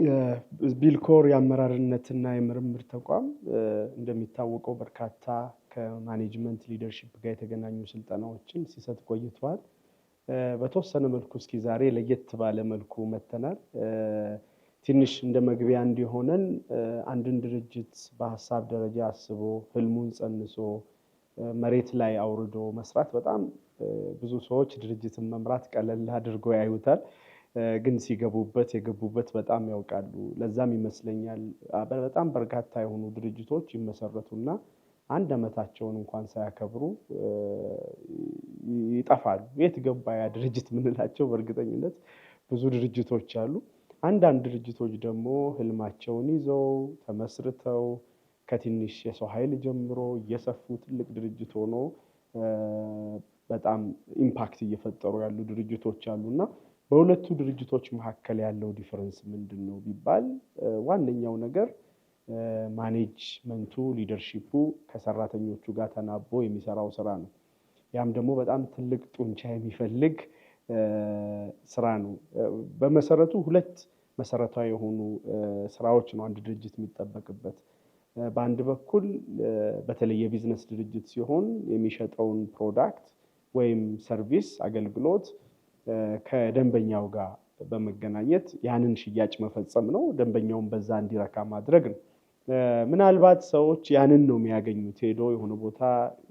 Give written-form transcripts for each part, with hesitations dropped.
የቢልኮር የአመራርነትና የምርምር ተቋም እንደሚታወቀው በርካታ ከማኔጅመንት ሊደርሺፕ ጋር የተገናኙ ስልጠናዎችን ሲሰጥ ቆይቷል። በተወሰነ መልኩ እስኪ ዛሬ ለየት ባለ መልኩ መተናል። ትንሽ እንደ መግቢያ እንዲሆነን አንድን ድርጅት በሐሳብ ደረጃ አስቦ ህልሙን ጸንሶ መሬት ላይ አውርዶ መስራት በጣም ብዙ ሰዎች ድርጅትን መምራት ቀለል አድርገው ያዩታል። ግን ሲገቡበት የገቡበት በጣም ያውቃሉ። ለዛም ይመስለኛል በጣም በርካታ የሆኑ ድርጅቶች ይመሰረቱና አንድ አመታቸውን እንኳን ሳያከብሩ ይጠፋሉ። የት ገባ ያ ድርጅት ምንላቸው በእርግጠኝነት ብዙ ድርጅቶች አሉ። አንዳንድ ድርጅቶች ደግሞ ህልማቸውን ይዘው ተመስርተው ከትንሽ የሰው ኃይል ጀምሮ እየሰፉ ትልቅ ድርጅት ሆኖ በጣም ኢምፓክት እየፈጠሩ ያሉ ድርጅቶች አሉና በሁለቱ ድርጅቶች መካከል ያለው ዲፈረንስ ምንድነው ቢባል ዋነኛው ነገር ማኔጅመንቱ ሊደርሺፑ ከሰራተኞቹ ጋር ተናቦ የሚሰራው ስራ ነው። ያም ደግሞ በጣም ትልቅ ጡንቻ የሚፈልግ ስራ ነው። በመሰረቱ ሁለት መሰረታዊ የሆኑ ስራዎች ነው አንድ ድርጅት የሚጠበቅበት። በአንድ በኩል በተለይ የቢዝነስ ድርጅት ሲሆን የሚሸጠውን ፕሮዳክት ወይም ሰርቪስ አገልግሎት ከደንበኛው ጋር በመገናኘት ያንን ሽያጭ መፈጸም ነው። ደንበኛውን በዛ እንዲረካ ማድረግ ነው። ምናልባት ሰዎች ያንን ነው የሚያገኙት። ሄዶ የሆነ ቦታ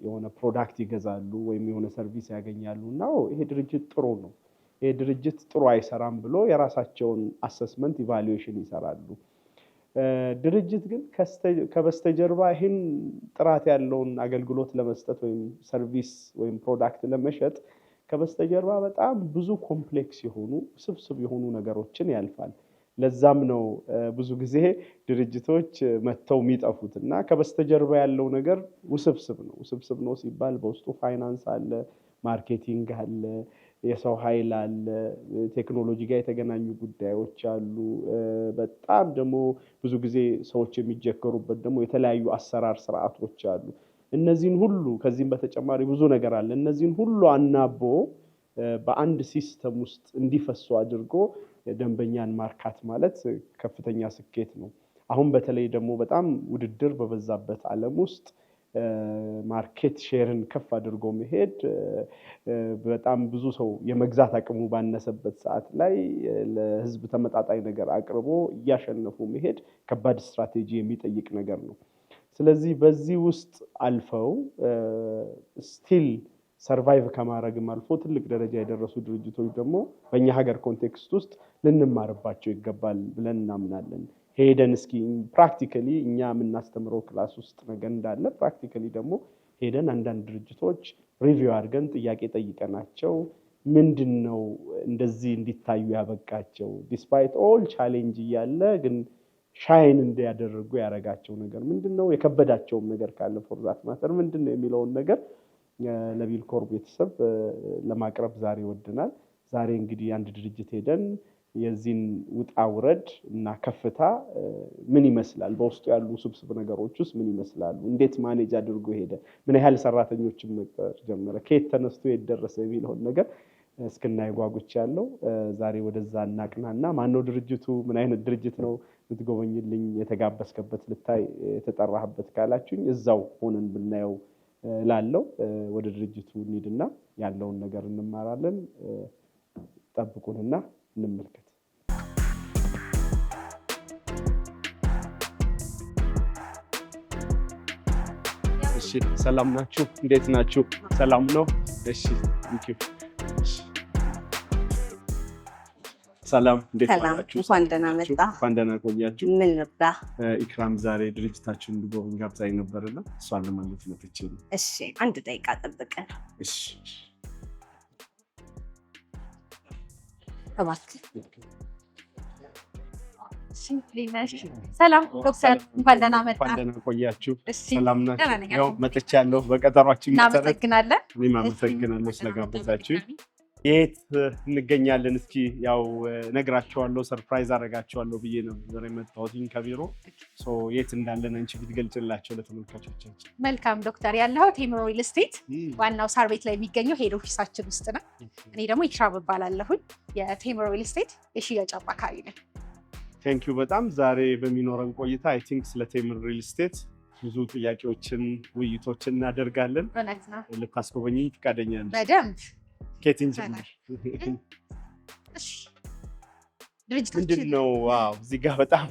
የሆነ ፕሮዳክት ይገዛሉ ወይም የሆነ ሰርቪስ ያገኛሉ እና ይሄ ድርጅት ጥሩ ነው፣ ይሄ ድርጅት ጥሩ አይሰራም ብሎ የራሳቸውን አሰስመንት ኢቫሉዌሽን ይሰራሉ። ድርጅት ግን ከበስተጀርባ ይህን ጥራት ያለውን አገልግሎት ለመስጠት ወይም ሰርቪስ ወይም ፕሮዳክት ለመሸጥ ከበስተጀርባ በጣም ብዙ ኮምፕሌክስ የሆኑ ስብስብ የሆኑ ነገሮችን ያልፋል። ለዛም ነው ብዙ ጊዜ ድርጅቶች መተው የሚጠፉት እና ከበስተጀርባ ያለው ነገር ውስብስብ ነው። ውስብስብ ነው ሲባል በውስጡ ፋይናንስ አለ፣ ማርኬቲንግ አለ፣ የሰው ኃይል አለ፣ ቴክኖሎጂ ጋር የተገናኙ ጉዳዮች አሉ። በጣም ደግሞ ብዙ ጊዜ ሰዎች የሚጀከሩበት ደግሞ የተለያዩ አሰራር ስርዓቶች አሉ። እነዚህን ሁሉ ከዚህም በተጨማሪ ብዙ ነገር አለ። እነዚህን ሁሉ አናቦ በአንድ ሲስተም ውስጥ እንዲፈሱ አድርጎ ደንበኛን ማርካት ማለት ከፍተኛ ስኬት ነው። አሁን በተለይ ደግሞ በጣም ውድድር በበዛበት ዓለም ውስጥ ማርኬት ሼርን ከፍ አድርጎ መሄድ በጣም ብዙ ሰው የመግዛት አቅሙ ባነሰበት ሰዓት ላይ ለህዝብ ተመጣጣኝ ነገር አቅርቦ እያሸነፉ መሄድ ከባድ ስትራቴጂ የሚጠይቅ ነገር ነው። ስለዚህ በዚህ ውስጥ አልፈው ስቲል ሰርቫይቭ ከማድረግም አልፎ ትልቅ ደረጃ የደረሱ ድርጅቶች ደግሞ በእኛ ሀገር ኮንቴክስት ውስጥ ልንማርባቸው ይገባል ብለን እናምናለን። ሄደን እስኪ ፕራክቲካሊ እኛ የምናስተምረው ክላስ ውስጥ ነገር እንዳለ ፕራክቲካሊ ደግሞ ሄደን አንዳንድ ድርጅቶች ሪቪው አድርገን ጥያቄ ጠይቀናቸው ምንድነው እንደዚህ እንዲታዩ ያበቃቸው ዲስፓይት ኦል ቻሌንጅ እያለ ግን ሻይን እንዲያደርጉ ያረጋቸው ነገር ምንድነው፣ የከበዳቸውም ነገር ካለ ፎር ዛት ማተር ምንድነው የሚለውን ነገር ለቢልኮር ቤተሰብ ለማቅረብ ዛሬ ወድናል። ዛሬ እንግዲህ አንድ ድርጅት ሄደን የዚህን ውጣ ውረድ እና ከፍታ ምን ይመስላል፣ በውስጡ ያሉ ስብስብ ነገሮች ውስጥ ምን ይመስላሉ፣ እንዴት ማኔጅ አድርጎ ሄደ፣ ምን ያህል ሰራተኞችን መቅጠር ጀመረ፣ ከየት ተነስቶ የት ደረሰ የሚለውን ነገር እስክናይ ጓጉቻለሁ። ዛሬ ወደዛ እናቅናና ማነው ድርጅቱ፣ ምን አይነት ድርጅት ነው ልትጎበኝልኝ የተጋበዝከበት ልታይ የተጠራህበት ካላችሁኝ እዛው ሆነን ብናየው ላለው ወደ ድርጅቱ እንሂድና ያለውን ነገር እንማራለን። ጠብቁንና እንመልከት። እሺ፣ ሰላም ናችሁ? እንዴት ናችሁ? ሰላም ነው? እሺ፣ ቴንክ ዩ። ሰላም፣ እንዴት ናችሁ? እንኳን ደህና መጣ። እንኳን ደህና ቆያችሁ። ምን ነበር? ኢክራም ዛሬ ድርጅታችንን እንድጎበኝ ጋብዛኝ ነበርና እሷን ለማግኘት መጥቼ ነው። እሺ፣ አንድ ደቂቃ ጠብቀን። እሺ፣ እባክህ። ሰላም ዶክተር፣ እንኳን ደህና መጣ። እንኳን ደህና ቆያችሁ። እሺ፣ ሰላም ናችሁ? ያው መጥቻለሁ በቀጠሯችን መሰረት። እናመሰግናለን። እኔም አመሰግናለሁ ስለጋበዛችሁ። የት እንገኛለን? እስኪ ያው ነግራቸዋለሁ፣ ሰርፕራይዝ አደርጋቸዋለሁ ብዬ ነው ዛሬ መጣሁት ከቢሮ። የት እንዳለን አንቺ ብትገልጭላቸው ለተመልካቾቻችን። መልካም ዶክተር፣ ያለው ቴምር ሪል ስቴት ዋናው ሳር ቤት ላይ የሚገኘው ሄድ ኦፊሳችን ውስጥ ነው። እኔ ደግሞ ኢክራም እባላለሁ። የቴምር ሪል ስቴት የሽያጭ አማካሪ ነኝ። ቴንክ ዩ በጣም ዛሬ በሚኖረን ቆይታ አይ ቲንክ ስለ ቴምር ሪል ስቴት ብዙ ጥያቄዎችን ውይይቶችን እናደርጋለን። እውነት ነው። ልታስጎበኝኝ ፈቃደኛ ነሽ? በደንብ ከየትን ጀምር? እሺ ድርጅታችን ምንድን ነው? ዋው እዚህ ጋር በጣም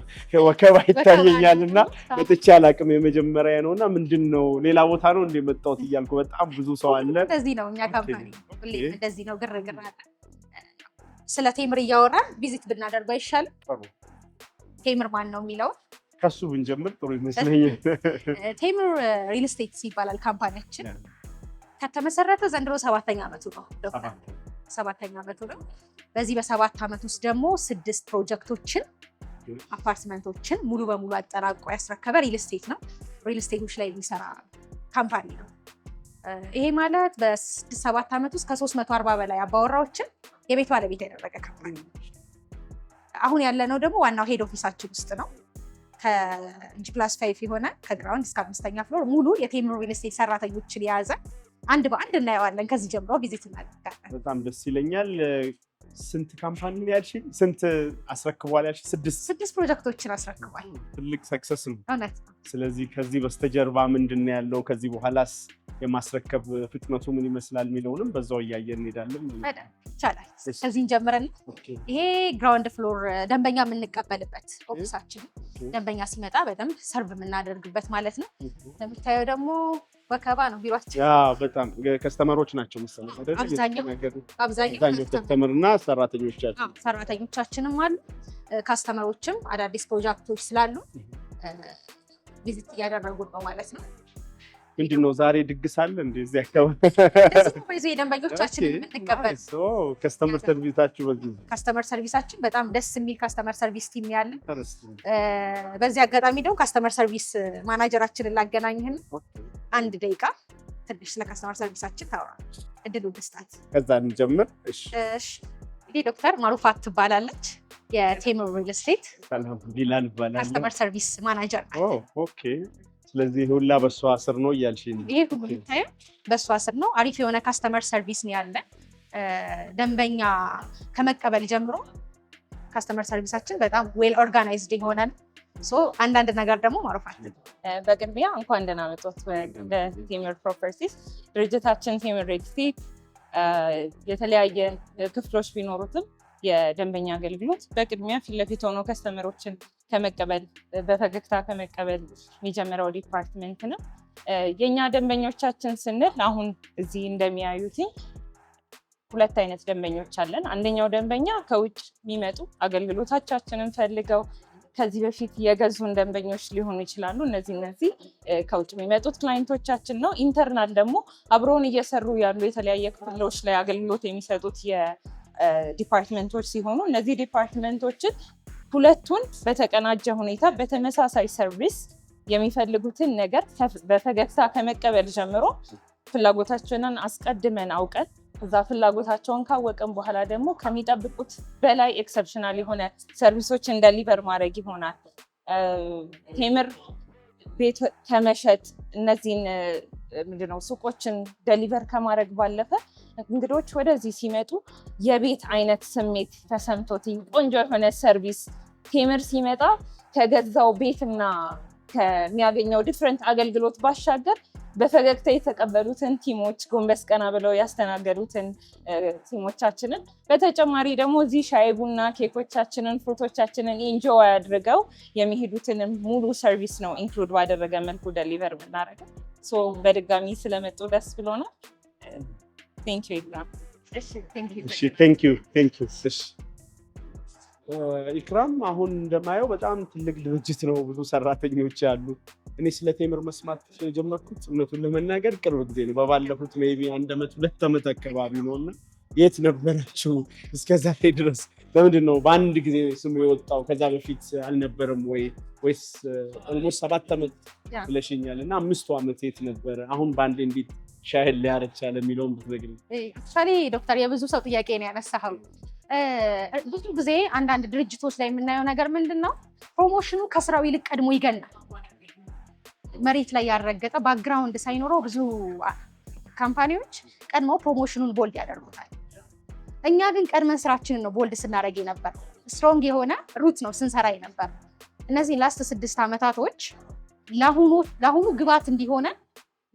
ወከባ ይታየኛል እና መጥቼ አላውቅም፣ የመጀመሪያ ነው እና ምንድን ነው ሌላ ቦታ ነው እንደመጣሁት እያልኩ በጣም ብዙ ሰው አለ። እንደዚህ ነው እኛ ካምፓኒ ሁሌም እንደዚህ ነው፣ ግርግር አለ። ስለ ቴምር እያወራን ቪዚት ብናደርገው አይሻልም? ቴምር ማን ነው የሚለው ከሱ ብንጀምር ጥሩ ይመስለኛል። ቴምር ሪል ስቴት ይባላል ካምፓኒያችን። ከተመሰረተ ዘንድሮ 7ኛ ዓመቱ ነው። 7ኛ ዓመቱ ነው። በዚህ በ7 ዓመት ውስጥ ደግሞ 6 ፕሮጀክቶችን አፓርትመንቶችን ሙሉ በሙሉ አጠናቆ ያስረከበ ሪል ስቴት ነው። ሪል ስቴቶች ላይ የሚሰራ ካምፓኒ ነው። ይሄ ማለት በ7 ዓመት ውስጥ ከ340 በላይ አባወራዎችን የቤት ባለቤት ያደረገ ካምፓኒ ነው። አሁን ያለነው ደግሞ ዋናው ሄድ ኦፊሳችን ውስጥ ነው። ከG+5 የሆነ ከግራውንድ እስከ 5ኛ ፍሎር ሙሉ የቴምር ሪል ስቴት ሰራተኞችን የያዘ አንድ በአንድ እናየዋለን። ከዚህ ጀምሮ ቪዚት እናደርጋለን። በጣም ደስ ይለኛል። ስንት ካምፓኒ ያልሽኝ? ስንት አስረክቧል ያልሽኝ? 6 ፕሮጀክቶችን አስረክቧል። ትልቅ ሰክሰስ ነው። እውነት ነው። ስለዚህ ከዚህ በስተጀርባ ምንድን ነው ያለው፣ ከዚህ በኋላስ የማስረከብ ፍጥነቱ ምን ይመስላል የሚለውንም በዛው እያየን እንሄዳለን። ይቻላል። ከዚህ እንጀምረን። ይሄ ግራውንድ ፍሎር ደንበኛ የምንቀበልበት ኦፊሳችን፣ ደንበኛ ሲመጣ በደንብ ሰርቭ የምናደርግበት ማለት ነው። እንደምታየው ደግሞ ወከባ ነው ቢሯችን። በጣም ከስተመሮች ናቸው መሰለኝ አይደል? አብዛኛው ከስተመር እና ሰራተኞቻችንም አሉ። ካስተመሮችም አዳዲስ ፕሮጀክቶች ስላሉ ቪዚት እያደረጉ ነው ማለት ነው። ምንድን ነው ዛሬ ድግስ አለ እንደዚህ አካባቢ? የደንበኞቻችን የምንቀበል ከስተመር ሰርቪሳችሁ ከስተመር ሰርቪሳችን በጣም ደስ የሚል ከስተመር ሰርቪስ ቲም ያለን። በዚህ አጋጣሚ ደግሞ ከስተመር ሰርቪስ ማናጀራችንን ላገናኝህን 1 ደቂቃ ትንሽ ስለ ከስተመር ሰርቪሳችን ታወራለች። እድሉ ልስጣት። ከዛ እንጀምር። እሺ እንግዲህ ዶክተር ማሩፋት ትባላለች። የቴምር ሪል ስቴት ቢላል ይባላል ከስተመር ሰርቪስ ማናጀር ናት። ኦኬ። ስለዚህ ሁላ በሷ ስር ነው እያልሽኝ? ይሄ ሁሉ የምታየው በሷ ስር ነው። አሪፍ የሆነ ካስተመር ሰርቪስ ነው ያለን። ደንበኛ ከመቀበል ጀምሮ ካስተመር ሰርቪሳችን በጣም ዌል ኦርጋናይዝድ የሆነ ነው። አንዳንድ ነገር ደግሞ ማሩፋት። በቅድሚያ እንኳን ደህና መጣችሁ ወደ ቴምር ፕሮፐርቲስ። ድርጅታችን ቴምር ሪል ስቴት የተለያየ ክፍሎች ቢኖሩትም የደንበኛ አገልግሎት በቅድሚያ ፊት ለፊት ሆኖ ከስተመሮችን ከመቀበል በፈገግታ ከመቀበል የሚጀምረው ዲፓርትመንት ነው። የኛ ደንበኞቻችን ስንል አሁን እዚህ እንደሚያዩት 2 አይነት ደንበኞች አለን። አንደኛው ደንበኛ ከውጭ የሚመጡ አገልግሎታችንን ፈልገው ከዚህ በፊት የገዙን ደንበኞች ሊሆኑ ይችላሉ። እነዚህ ከውጭ የሚመጡት ክላይንቶቻችን ነው። ኢንተርናል ደግሞ አብረውን እየሰሩ ያሉ የተለያየ ክፍሎች ላይ አገልግሎት የሚሰጡት ዲፓርትመንቶች ሲሆኑ እነዚህ ዲፓርትመንቶችን ሁለቱን በተቀናጀ ሁኔታ በተመሳሳይ ሰርቪስ የሚፈልጉትን ነገር በፈገግታ ከመቀበል ጀምሮ ፍላጎታችንን አስቀድመን አውቀን እዛ ፍላጎታቸውን ካወቅን በኋላ ደግሞ ከሚጠብቁት በላይ ኤክሰፕሽናል የሆነ ሰርቪሶችን ደሊቨር ማድረግ ይሆናል። ቴምር ቤት ከመሸጥ እነዚህን ምንድነው ሱቆችን ደሊቨር ከማድረግ ባለፈ እንግዶች ወደዚህ ሲመጡ የቤት አይነት ስሜት ተሰምቶት ቆንጆ የሆነ ሰርቪስ ቴምር ሲመጣ ከገዛው ቤትና ከሚያገኘው ዲፍረንት አገልግሎት ባሻገር በፈገግታ የተቀበሉትን ቲሞች ጎንበስ ቀና ብለው ያስተናገዱትን ቲሞቻችንን በተጨማሪ ደግሞ እዚህ ሻይ ቡና ኬኮቻችንን ፍሩቶቻችንን ኢንጆይ አድርገው የሚሄዱትን ሙሉ ሰርቪስ ነው ኢንክሉድ ባደረገ መልኩ ደሊቨር ብናደርገው። በድጋሚ ስለመጡ ደስ ብሎናል። ቴንክ ዩ። ኢክራም አሁን እንደማየው በጣም ትልቅ ድርጅት ነው፣ ብዙ ሰራተኞች ያሉ። እኔ ስለ ቴምር መስማት የጀመርኩት እውነቱን ለመናገር ቅርብ ጊዜ ነው። በባለፉት ሜይ ቢ 1 ዓመት 2 ዓመት አካባቢ ነው እና የት ነበራችሁ እስከዛሬ ድረስ? ለምንድን ነው በአንድ ጊዜ ስሙ የወጣው? ከዛ በፊት አልነበረም ወይስ ኦልሞስት 7 ዓመት ብለሽኛል እና 5 ዓመት የት ነበረ? አሁን በአንድ እንዴት ሻህል ሊያረግ ቻለ የሚለውን ብትነግሪኝ። ዶክተር የብዙ ሰው ጥያቄ ነው ያነሳኸው። ብዙ ጊዜ አንዳንድ ድርጅቶች ላይ የምናየው ነገር ምንድን ነው? ፕሮሞሽኑ ከስራው ይልቅ ቀድሞ ይገናል። መሬት ላይ ያረገጠ ባክግራውንድ ሳይኖረው ብዙ ካምፓኒዎች ቀድሞ ፕሮሞሽኑን ቦልድ ያደርጉታል። እኛ ግን ቀድመን ስራችንን ነው ቦልድ ስናደርግ ነበር። ስትሮንግ የሆነ ሩት ነው ስንሰራ ነበር። እነዚህ ላስት 6 ዓመታቶች ለአሁኑ ግባት እንዲሆነ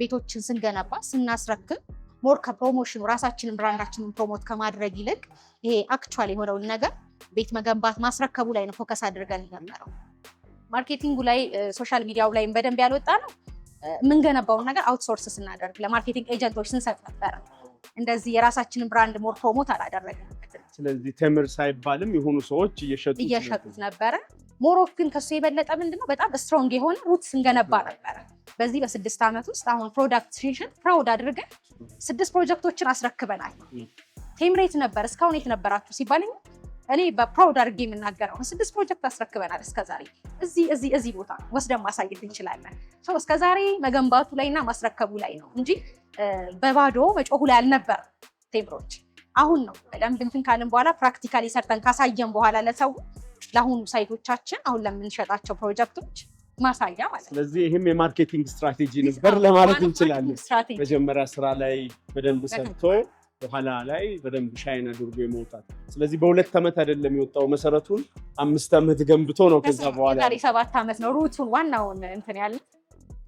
ቤቶችን ስንገነባ ስናስረክብ ሞር ከፕሮሞሽኑ ራሳችንን ብራንዳችንን ፕሮሞት ከማድረግ ይልቅ ይሄ አክቹዋሊ የሆነውን ነገር ቤት መገንባት ማስረከቡ ላይ ነው ፎከስ አድርገን የነበረው። ማርኬቲንጉ ላይ ሶሻል ሚዲያው ላይ በደንብ ያልወጣ ነው። የምንገነባውን ነገር አውትሶርስ ስናደርግ ለማርኬቲንግ ኤጀንቶች ስንሰጥ ነበር። እንደዚህ የራሳችንን ብራንድ ሞር ፕሮሞት አላደረግንም። ስለዚህ ቴምር ሳይባልም የሆኑ ሰዎች እየሸጡት ነበረ። ሞሮፍ ግን ከሱ የበለጠ ምንድነው በጣም ስትሮንግ የሆነ ሩት ስንገነባ ነበረ። በዚህ በ6 ዓመት ውስጥ አሁን ፕሮዳክት ሽንሽን ፕራውድ አድርገን 6 ፕሮጀክቶችን አስረክበናል። ቴምሬት ነበር እስካሁን የት ነበራችሁ ሲባል እኔ በፕራውድ አድርጌ የምናገረው 6 ፕሮጀክት አስረክበናል። እስከዛሬ እዚህ ቦታ ወስደን ማሳየት እንችላለን። እስከዛሬ መገንባቱ ላይና ማስረከቡ ላይ ነው እንጂ በባዶ መጮሁ ላይ አልነበር ቴምሮች። አሁን ነው በደንብ እንትን ካልን በኋላ ፕራክቲካሊ ሰርተን ካሳየን በኋላ ለሰው ለአሁኑ ሳይቶቻችን አሁን ለምንሸጣቸው ፕሮጀክቶች ማሳያ ማለት ነው። ስለዚህ ይህም የማርኬቲንግ ስትራቴጂ ነበር ለማለት እንችላለን። መጀመሪያ ስራ ላይ በደንብ ሰርቶ በኋላ ላይ በደንብ ሻይን አድርጎ የመውጣት። ስለዚህ በ2 ዓመት አይደለም የወጣው መሰረቱን 5 ዓመት ገንብቶ ነው ከዛ በኋላ 7 ዓመት ነው ሩቱን ዋናውን እንትን ያለ።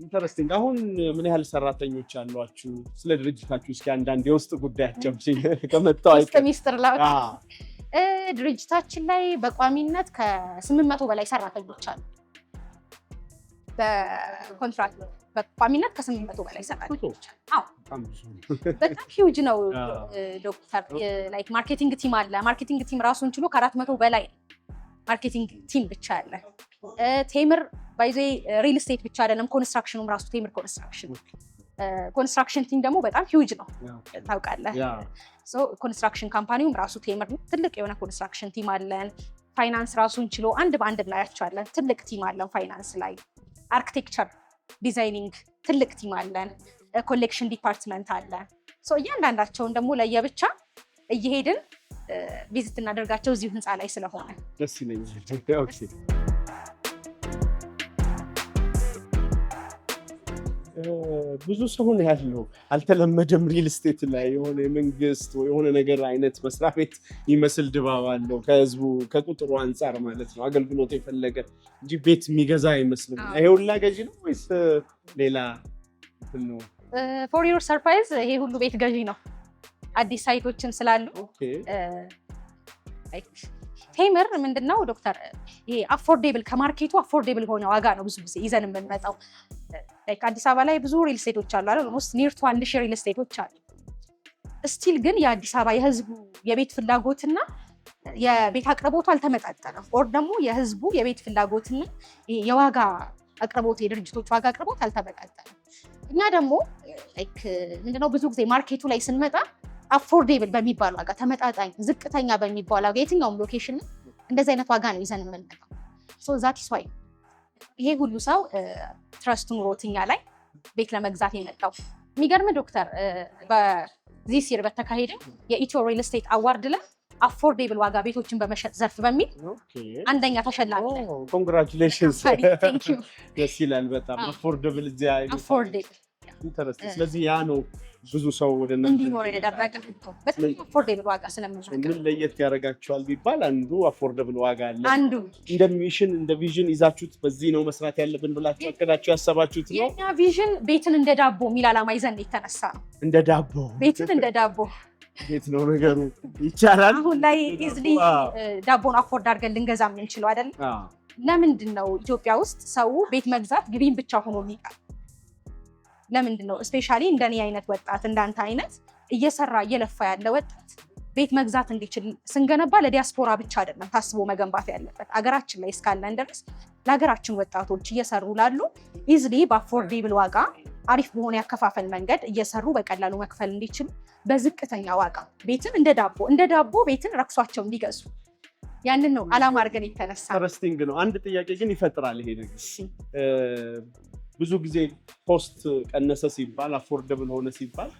ኢንተረስቲንግ። አሁን ምን ያህል ሰራተኞች አሏችሁ? ስለ ድርጅታችሁ እስኪ አንዳንድ የውስጥ ጉዳያቸው ከመጣው አይቀር ሚስጥር ላውጣ። ድርጅታችን ላይ በቋሚነት ከ800 በላይ ሰራተኞች አሉ። በኮንትራክት በቋሚነት ከ800 በላይ ሰራተኞች አሉ። በጣም ሂውጅ ነው ዶክተር። ላይክ ማርኬቲንግ ቲም አለ። ማርኬቲንግ ቲም ራሱን ችሎ ከ400 በላይ ማርኬቲንግ ቲም ብቻ አለ። ቴምር ባይዜ ሪል ስቴት ብቻ አይደለም፣ ኮንስትራክሽኑም ራሱ ቴምር ኮንስትራክሽን ቲም ደግሞ በጣም ሂውጅ ነው ታውቃለህ። ኮንስትራክሽን ካምፓኒውም ራሱ ቴምር ነው። ትልቅ የሆነ ኮንስትራክሽን ቲም አለን። ፋይናንስ ራሱን ችሎ አንድ በአንድ እናያቸዋለን። ትልቅ ቲም አለን ፋይናንስ ላይ። አርኪቴክቸር ዲዛይኒንግ ትልቅ ቲም አለን። ኮሌክሽን ዲፓርትመንት አለ። እያንዳንዳቸውን ደግሞ ለየብቻ እየሄድን ቪዚት እናደርጋቸው እዚሁ ህንፃ ላይ ስለሆነ ደስ ይለኛል። ብዙ ሰው ነው ያለው። አልተለመደም። ሪል ስቴት ላይ የሆነ የመንግስት ወይ የሆነ ነገር አይነት መስሪያ ቤት የሚመስል ድባብ አለው ከህዝቡ ከቁጥሩ አንጻር ማለት ነው። አገልግሎት የፈለገ እንጂ ቤት የሚገዛ አይመስልም። ይሄ ሁላ ገዢ ነው ወይስ ሌላ ነው? ፎር ዩር ሰርፕራይዝ ይሄ ሁሉ ቤት ገዢ ነው። አዲስ ሳይቶችን ስላሉ ቴምር ምንድነው ዶክተር ይሄ አፎርዴብል ከማርኬቱ አፎርዴብል ሆነ ዋጋ ነው ብዙ ጊዜ ይዘን የምንመጣው። አዲስ አበባ ላይ ብዙ ሪል ስቴቶች አሉ አይደል? ኦልሞስት ኒር ቱ 1000 ሪል ስቴቶች አሉ። ስቲል ግን የአዲስ አበባ የህዝቡ የቤት ፍላጎትና የቤት አቅርቦቱ አልተመጣጠነም። ኦር ደግሞ የህዝቡ የቤት ፍላጎትና የዋጋ አቅርቦት የድርጅቶች ዋጋ አቅርቦት አልተመጣጠነም። እኛ ደግሞ ምንድነው ብዙ ጊዜ ማርኬቱ ላይ ስንመጣ አፎርዴብል በሚባል ዋጋ ተመጣጣኝ ዝቅተኛ በሚባል ዋጋ የትኛውም ሎኬሽን እንደዚህ አይነት ዋጋ ነው ይዘን የምንመጣው። ዛት ኢስ ዋይ ይሄ ሁሉ ሰው ትረስቱ ኑሮት እኛ ላይ ቤት ለመግዛት የመጣው። የሚገርም ዶክተር በዚህ ሲር በተካሄደ የኢትዮ ሪል ስቴት አዋርድ ላይ አፎርዴብል ዋጋ ቤቶችን በመሸጥ ዘርፍ በሚል አንደኛ ተሸላሚ። ኮንግራቹሌሽንስ። ደስ ይላል በጣም አፎርዴብል እዚያ አፎርዴብል ኢንተረስት። ስለዚህ ያ ነው ብዙ ሰው ወደ እንዲኖር ያደረገ በጣም አፎርዴብል ዋጋ ስለምንፈልግ። ምን ለየት ያደርጋቸዋል ቢባል አንዱ አፎርዴብል ዋጋ አለ። አንዱ እንደ ሚሽን እንደ ቪዥን ይዛችሁት በዚህ ነው መስራት ያለብን ብላችሁ አቅዳችሁ ያሰባችሁት ነው? የኛ ቪዥን ቤትን እንደ ዳቦ የሚል ዓላማ ይዘን የተነሳ ነው። እንደ ዳቦ ቤትን እንደ ዳቦ ቤት ነው ነገሩ። ይቻላል አሁን ላይ ኢዝሊ ዳቦን አፎርድ አድርገን ልንገዛ የምንችለው አይደል? ለምንድን ነው ኢትዮጵያ ውስጥ ሰው ቤት መግዛት ግሪን ብቻ ሆኖ የሚቀር? ለምንድን ነው ስፔሻሊ እንደኔ አይነት ወጣት እንዳንተ አይነት እየሰራ እየለፋ ያለ ወጣት ቤት መግዛት እንዲችል ስንገነባ ለዲያስፖራ ብቻ አይደለም ታስቦ መገንባት ያለበት። አገራችን ላይ እስካለን ድረስ ለሀገራችን ወጣቶች እየሰሩ ላሉ ኢዝሊ በአፎርዴብል ዋጋ አሪፍ በሆነ ያከፋፈል መንገድ እየሰሩ በቀላሉ መክፈል እንዲችሉ በዝቅተኛ ዋጋ ቤትን እንደ ዳቦ ቤትን ረክሷቸው እንዲገዙ ያንን ነው አላማ አድርገን የተነሳ። ኢንተረስቲንግ ነው። አንድ ጥያቄ ግን ይፈጥራል ይሄ ነገር። ብዙ ጊዜ ፖስት ቀነሰ ሲባል አፎርደብል ሆነ ሲባል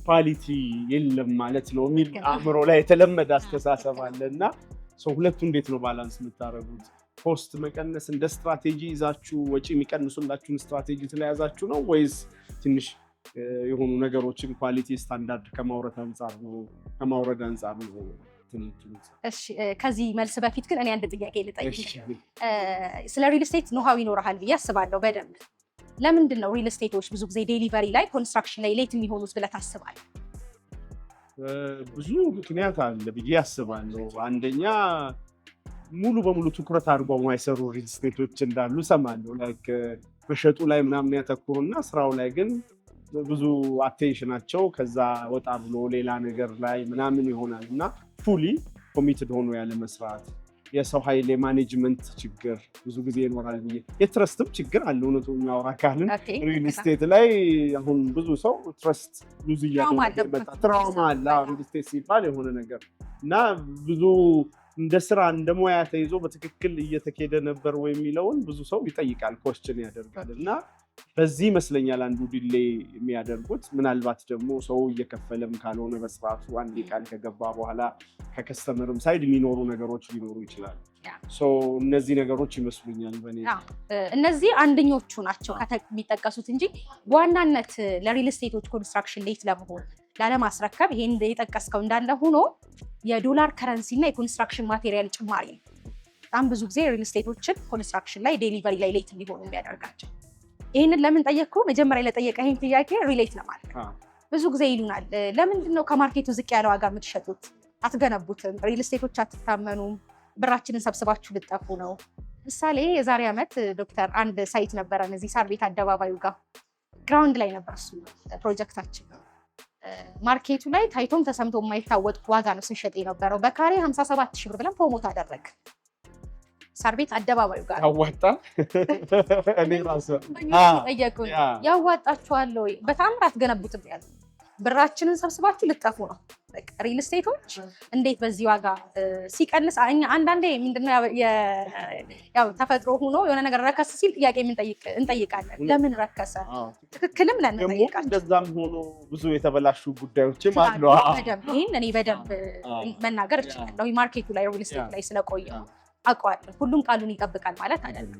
ኳሊቲ የለም ማለት ነው የሚል አእምሮ ላይ የተለመደ አስተሳሰብ አለ እና ሁለቱ እንዴት ነው ባላንስ የምታደርጉት? ፖስት መቀነስ እንደ ስትራቴጂ ይዛችሁ ወጪ የሚቀንሱላችሁን ስትራቴጂ ስለያዛችሁ ነው ወይስ ትንሽ የሆኑ ነገሮችን ኳሊቲ ስታንዳርድ ከማውረድ አንጻር ነው እንትን የምትሉት? እሺ ከዚህ መልስ በፊት ግን እኔ አንድ ጥያቄ ልጠይቅ። ስለ ሪል ስቴት ኖሃው ይኖርሃል ብዬ አስባለሁ በደንብ። ለምንድን ነው ሪል ስቴቶች ብዙ ጊዜ ዴሊቨሪ ላይ ኮንስትራክሽን ላይ ሌት የሚሆኑት ብለህ ታስባለህ? ብዙ ምክንያት አለ ብዬ አስባለሁ። አንደኛ ሙሉ በሙሉ ትኩረት አድርገው የማይሰሩ ሪል ስቴቶች እንዳሉ ሰማለሁ። ላይክ መሸጡ ላይ ምናምን ያተኩሩና ስራው ላይ ግን ብዙ አቴንሽናቸው ከዛ ወጣ ብሎ ሌላ ነገር ላይ ምናምን ይሆናል እና ፉሊ ኮሚትድ ሆኖ ያለ መስራት፣ የሰው ኃይል የማኔጅመንት ችግር ብዙ ጊዜ ይኖራል ብዬ የትረስትም ችግር አለ። እውነቱ የሚያወራ ካልን ሪል ስቴት ላይ አሁን ብዙ ሰው ትረስት ሉዝ እያደረገ መጣ። ትራውማ አለ ሪል ስቴት ሲባል የሆነ ነገር እና ብዙ እንደ ስራ እንደ ሙያ ተይዞ በትክክል እየተኬደ ነበር ወይ የሚለውን ብዙ ሰው ይጠይቃል፣ ኮስችን ያደርጋል እና በዚህ ይመስለኛል አንዱ ዲሌይ የሚያደርጉት። ምናልባት ደግሞ ሰው እየከፈለም ካልሆነ በስርዓቱ አንድ ቃል ከገባ በኋላ ከከስተመርም ሳይድ የሚኖሩ ነገሮች ሊኖሩ ይችላሉ። እነዚህ ነገሮች ይመስሉኛል በእኔ። እነዚህ አንደኞቹ ናቸው የሚጠቀሱት እንጂ በዋናነት ለሪል ስቴቶች ኮንስትራክሽን ሌት ለመሆን ላለማስረከብ ይሄን የጠቀስከው እንዳለ ሆኖ የዶላር ከረንሲ እና የኮንስትራክሽን ማቴሪያል ጭማሪ ነው በጣም ብዙ ጊዜ ሪል ስቴቶችን ኮንስትራክሽን ላይ ዴሊቨሪ ላይ ሌት እንዲሆኑ የሚያደርጋቸው። ይህንን ለምን ጠየቅኩ? መጀመሪያ ለጠየቀኝ ጥያቄ ሪሌት ለማለት ነው። ብዙ ጊዜ ይሉናል ለምንድን ነው ከማርኬቱ ዝቅ ያለ ዋጋ የምትሸጡት? አትገነቡትም? ሪል ስቴቶች አትታመኑም? ብራችንን ሰብስባችሁ ልጠፉ ነው? ምሳሌ የዛሬ ዓመት ዶክተር አንድ ሳይት ነበረን እዚህ ሳር ቤት አደባባዩ ጋር ግራውንድ ላይ ነበር እሱ ፕሮጀክታችን። ማርኬቱ ላይ ታይቶም ተሰምቶ የማይታወቅ ዋጋ ነው ስንሸጥ የነበረው። በካሬ 57,000 ብር ብለን ፕሮሞት አደረግ ሳር ቤት አደባባዩ ጋር ያዋጣ እኔ ራሱ ጠየቁኝ፣ ያዋጣችኋል ወይ? በጣም አትገነቡትም ያሉ ብራችንን ሰብስባችሁ ልጠፉ ነው። በቃ ሪል ስቴቶች እንዴት በዚህ ዋጋ ሲቀንስ አንዳንዴ ምንድነው ያው ተፈጥሮ ሆኖ የሆነ ነገር ረከስ ሲል ጥያቄ እንጠይቃለን። ለምን ረከሰ? ትክክልም ነን ጠይቃለን። እንደዛም ሆኖ ብዙ የተበላሹ ጉዳዮችም አሉ። ይሄን እኔ በደንብ መናገር እችላለሁ። ማርኬቱ ላይ ሪል ስቴት ላይ ስለቆየ አውቀዋለሁ። ሁሉም ቃሉን ይጠብቃል ማለት አይደለም።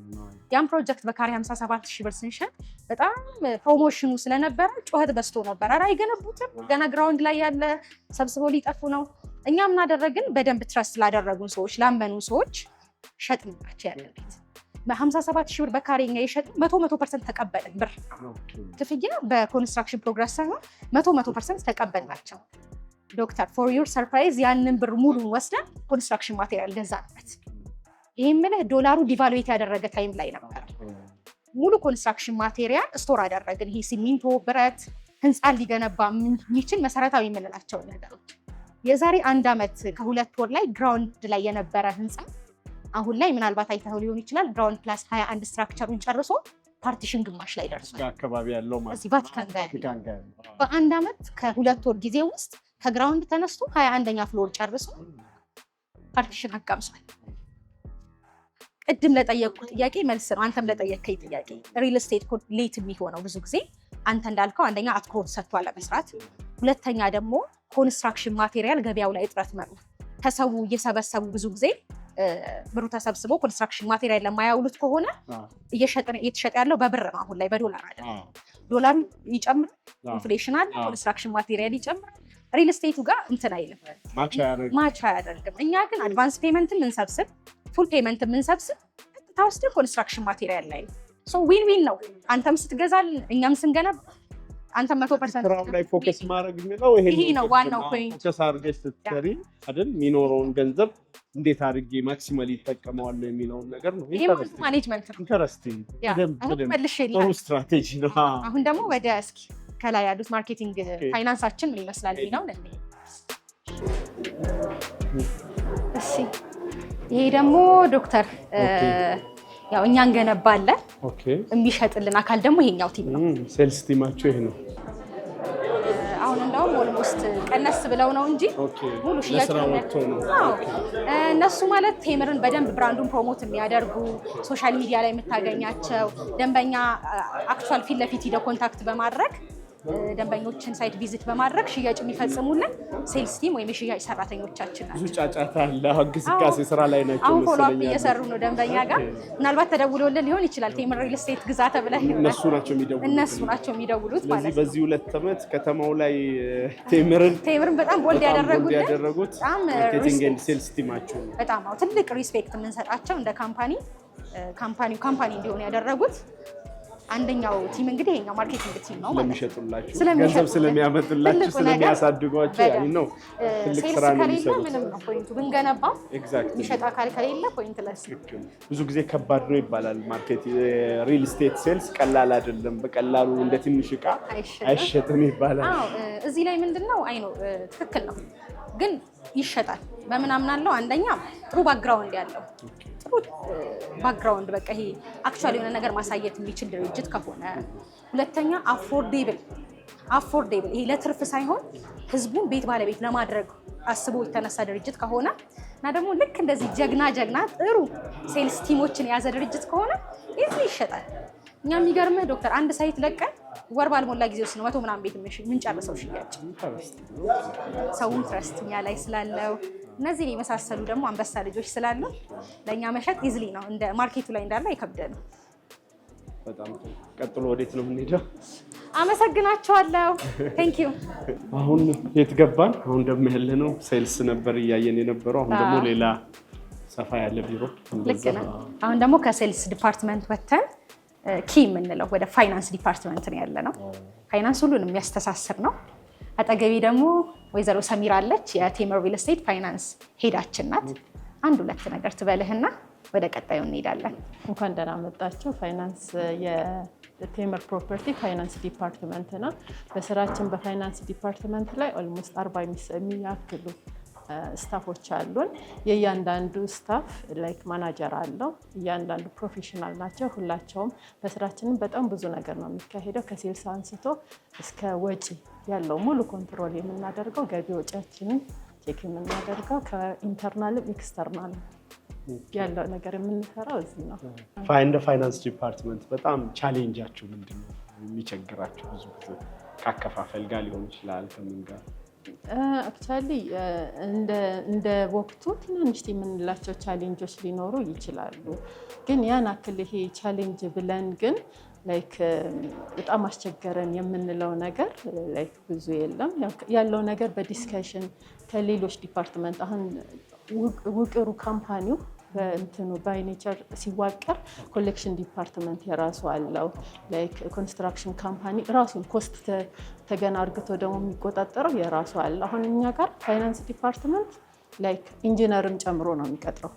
ያን ፕሮጀክት በካሬ 57,000 ብር ስንሸጥ በጣም ፕሮሞሽኑ ስለነበረ ጩኸት በዝቶ ነበር። ኧረ አይገነቡትም፣ ገና ግራውንድ ላይ ያለ ሰብስበው ሊጠፉ ነው። እኛ ምን አደረግን? በደንብ ትረስት ላደረጉን ሰዎች፣ ላመኑ ሰዎች ሸጥንላቸው። ያለ ቤት በ57,000 ብር በካሬ እኛ የሸጥን 100% ተቀበልን። ብር ክፍያ በኮንስትራክሽን ፕሮግረስ ሳይሆን 100% ተቀበልናቸው። ዶክተር ፎር ዩር ሰርፕራይዝ ያንን ብር ሙሉን ወስደን ኮንስትራክሽን ማቴሪያል ገዛንበት። ይህም ምልህ ዶላሩ ዲቫሉዌት ያደረገ ታይም ላይ ነበር። ሙሉ ኮንስትራክሽን ማቴሪያል ስቶር አደረግን። ይሄ ሲሚንቶ፣ ብረት፣ ህንፃ ሊገነባ የሚችል መሰረታዊ የምንላቸው ነገሮች። የዛሬ 1 ዓመት ከ2 ወር ላይ ግራውንድ ላይ የነበረ ህንፃ አሁን ላይ ምናልባት አይተኸው ሊሆን ይችላል። ግራውንድ ፕላስ 21 ስትራክቸሩን ጨርሶ ፓርቲሽን ግማሽ ላይ ደርሷል። አካባቢ ያለው ማለት እዚህ ቫቲካን ጋር በ1 ዓመት ከ2 ወር ጊዜ ውስጥ ከግራውንድ ተነስቶ 21ኛ ፍሎር ጨርሶ ፓርቲሽን አጋምሷል። ቅድም ለጠየቅኩት ጥያቄ መልስ ነው። አንተም ለጠየቅከኝ ጥያቄ ሪል ስቴት ሌት የሚሆነው ብዙ ጊዜ አንተ እንዳልከው አንደኛ አትኩሮት ሰጥቶ አለመስራት፣ ሁለተኛ ደግሞ ኮንስትራክሽን ማቴሪያል ገበያው ላይ እጥረት መኖር። ከሰው እየሰበሰቡ ብዙ ጊዜ ብሩ ተሰብስቦ ኮንስትራክሽን ማቴሪያል ለማያውሉት ከሆነ እየተሸጠ ያለው በብር ነው። አሁን ላይ በዶላር አይደለም። ዶላር ይጨምራል፣ ኢንፍሌሽን አለ፣ ኮንስትራክሽን ማቴሪያል ይጨምራል። ሪል ስቴቱ ጋር እንትን አይልም፣ ማች አያደርግም። እኛ ግን አድቫንስ ፔመንትን እንሰብስብ፣ ፉል ፔመንት የምንሰብስብ ቀጥታ ወስደን ኮንስትራክሽን ማቴሪያል ላይ ዊን ዊን ነው። አንተም ስትገዛል እኛም ስንገነባ አንተም 100% ስራው ላይ ፎከስ ማድረግ የሚለው ይሄ ነው ዋናው ፖይንት። ፎከስ አድርገሽ ስትሰሪ አይደል የሚኖረውን ገንዘብ እንዴት አድርጌ ማክሲማሊ ይጠቀመዋለሁ የሚለውን ነገር ነው። ይሄ ማኔጅመንት ነው። ኢንተረስቲንግ ጥሩ ስትራቴጂ ነው። አሁን ደግሞ ወደ እስኪ ከላይ ያሉት ማርኬቲንግ ፋይናንሳችን ምን ይመስላል የሚለው ነው። እሺ ይሄ ደግሞ ዶክተር ያው እኛ እንገነባለን፣ የሚሸጥልን አካል ደግሞ ይሄኛው ቲም ነው። ሴልስ ቲማቸው ይሄ ነው። አሁን እንደውም ኦልሞስት ቀነስ ብለው ነው እንጂ ሙሉ ሽያጭ ነው። እነሱ ማለት ቴምርን በደንብ ብራንዱን ፕሮሞት የሚያደርጉ ሶሻል ሚዲያ ላይ የምታገኛቸው ደንበኛ አክቹዋል ፊት ለፊት ሂደው ኮንታክት በማድረግ ደንበኞችን ሳይት ቪዚት በማድረግ ሽያጭ የሚፈጽሙልን ሴልስ ቲም ወይም የሽያጭ ሰራተኞቻችን ናቸው። ብዙ ጫጫታ አለ፣ እንቅስቃሴ ስራ ላይ ናቸው። አሁን ፎሎ አፕ እየሰሩ ነው ደንበኛ ጋር። ምናልባት ተደውሎልን ሊሆን ይችላል ቴምር ሪል ስቴት ግዛ ተብለህ እነሱ ናቸው የሚደውሉት ማለት ነው። በዚህ 2 ዓመት ከተማው ላይ ቴምርን በጣም ቦልድ ያደረጉት ማርኬቲንግ ኤንድ ሴልስ ቲማቸው በጣም ትልቅ ሪስፔክት የምንሰጣቸው እንደ ካምፓኒ እንዲሆኑ ያደረጉት አንደኛው ቲም እንግዲህ ይሄኛው ማርኬቲንግ ቲም ነው ማለት ስለሚሸጡላችሁ ገንዘብ ስለሚያመጡላችሁ ስለሚያሳድጓችሁ ያኔ ነው ትልቅ ስራ ነው የሚሰሩት። ምንም ነው ፖይንቱ ብንገነባ የሚሸጥ አካል ከሌለ ፖይንት ለስ ብዙ ጊዜ ከባድ ነው ይባላል። ማርኬት ሪል ስቴት ሴልስ ቀላል አይደለም፣ በቀላሉ እንደ ትንሽ ዕቃ አይሸጥም ይባላል። እዚህ ላይ ምንድነው አይ ነው ትክክል ነው፣ ግን ይሸጣል። በምን አምናለሁ? አንደኛ ጥሩ ባክግራውንድ ያለው ባክግራውንድ በቃ ይሄ አክቹዋሊ የሆነ ነገር ማሳየት የሚችል ድርጅት ከሆነ፣ ሁለተኛ አፎርዴብል ይሄ ለትርፍ ሳይሆን ህዝቡን ቤት ባለቤት ለማድረግ አስቦ የተነሳ ድርጅት ከሆነ እና ደግሞ ልክ እንደዚህ ጀግና ጥሩ ሴልስ ቲሞችን የያዘ ድርጅት ከሆነ ይህ ይሸጣል። እኛ የሚገርምህ ዶክተር አንድ ሳይት ለቀን ወር ባልሞላ ጊዜ ውስጥ ነው 100 ምናምን ቤት የምንጨርሰው ሽያጭ። ሰውን ትረስት እኛ ላይ ስላለው እነዚህን የመሳሰሉ ደግሞ አንበሳ ልጆች ስላሉ ለእኛ መሸጥ ኢዝሊ ነው። እንደ ማርኬቱ ላይ እንዳለ አይከብደንም። በጣም ቀጥሎ ወዴት ነው የምንሄደው? አመሰግናቸዋለሁ። ቴንክ ዩ። አሁን የት ገባን? አሁን ደግሞ ያለነው ሴልስ ነበር እያየን የነበረው። አሁን ደግሞ ሌላ ሰፋ ያለ ቢሮ። ልክ ነው። አሁን ደግሞ ከሴልስ ዲፓርትመንት ወጥተን ኪ የምንለው ወደ ፋይናንስ ዲፓርትመንት ነው ያለነው። ፋይናንስ ሁሉንም የሚያስተሳስር ነው። አጠገቤ ደግሞ ወይዘሮ ሰሚራ አለች፣ የቴምር ሪል ስቴት ፋይናንስ ሄዳችን ናት። 1-2 ነገር ትበልህና ወደ ቀጣዩ እንሄዳለን። እንኳን ደህና መጣችሁ። ፋይናንስ የቴምር ፕሮፐርቲ ፋይናንስ ዲፓርትመንት ነው። በስራችን በፋይናንስ ዲፓርትመንት ላይ ኦልሞስት 40 የሚያክሉ ስታፎች አሉን። የእያንዳንዱ ስታፍ ላይክ ማናጀር አለው። እያንዳንዱ ፕሮፌሽናል ናቸው። ሁላቸውም በስራችንም በጣም ብዙ ነገር ነው የሚካሄደው። ከሴልስ አንስቶ እስከ ወጪ ያለው ሙሉ ኮንትሮል የምናደርገው፣ ገቢ ወጪያችንን ቼክ የምናደርገው ከኢንተርናልም ኤክስተርናልም ያለው ነገር የምንሰራው እዚህ ነው። ፋይናንስ ዲፓርትመንት በጣም ቻሌንጃችሁ ምንድን ነው? የሚቸግራችሁ ብዙ ጊዜ ከአከፋፈል ጋር ሊሆን ይችላል፣ ከምን ጋር? አክቹዋሊ እንደ ወቅቱ ትናንሽ የምንላቸው ቻሌንጆች ሊኖሩ ይችላሉ። ግን ያን አክል ይሄ ቻሌንጅ ብለን ግን ላይክ በጣም አስቸገረን የምንለው ነገር ላይክ ብዙ የለም። ያለው ነገር በዲስከሽን ከሌሎች ዲፓርትመንት አሁን ውቅሩ ካምፓኒው በእንትኑ ባይ ኔቸር ሲዋቀር ኮሌክሽን ዲፓርትመንት የራሱ አለው። ላይክ ኮንስትራክሽን ካምፓኒ ራሱን ኮስት ተገና አርግቶ ደግሞ የሚቆጣጠረው የራሱ አለ። አሁን እኛ ጋር ፋይናንስ ዲፓርትመንት ላይክ ኢንጂነርም ጨምሮ ነው የሚቀጥረው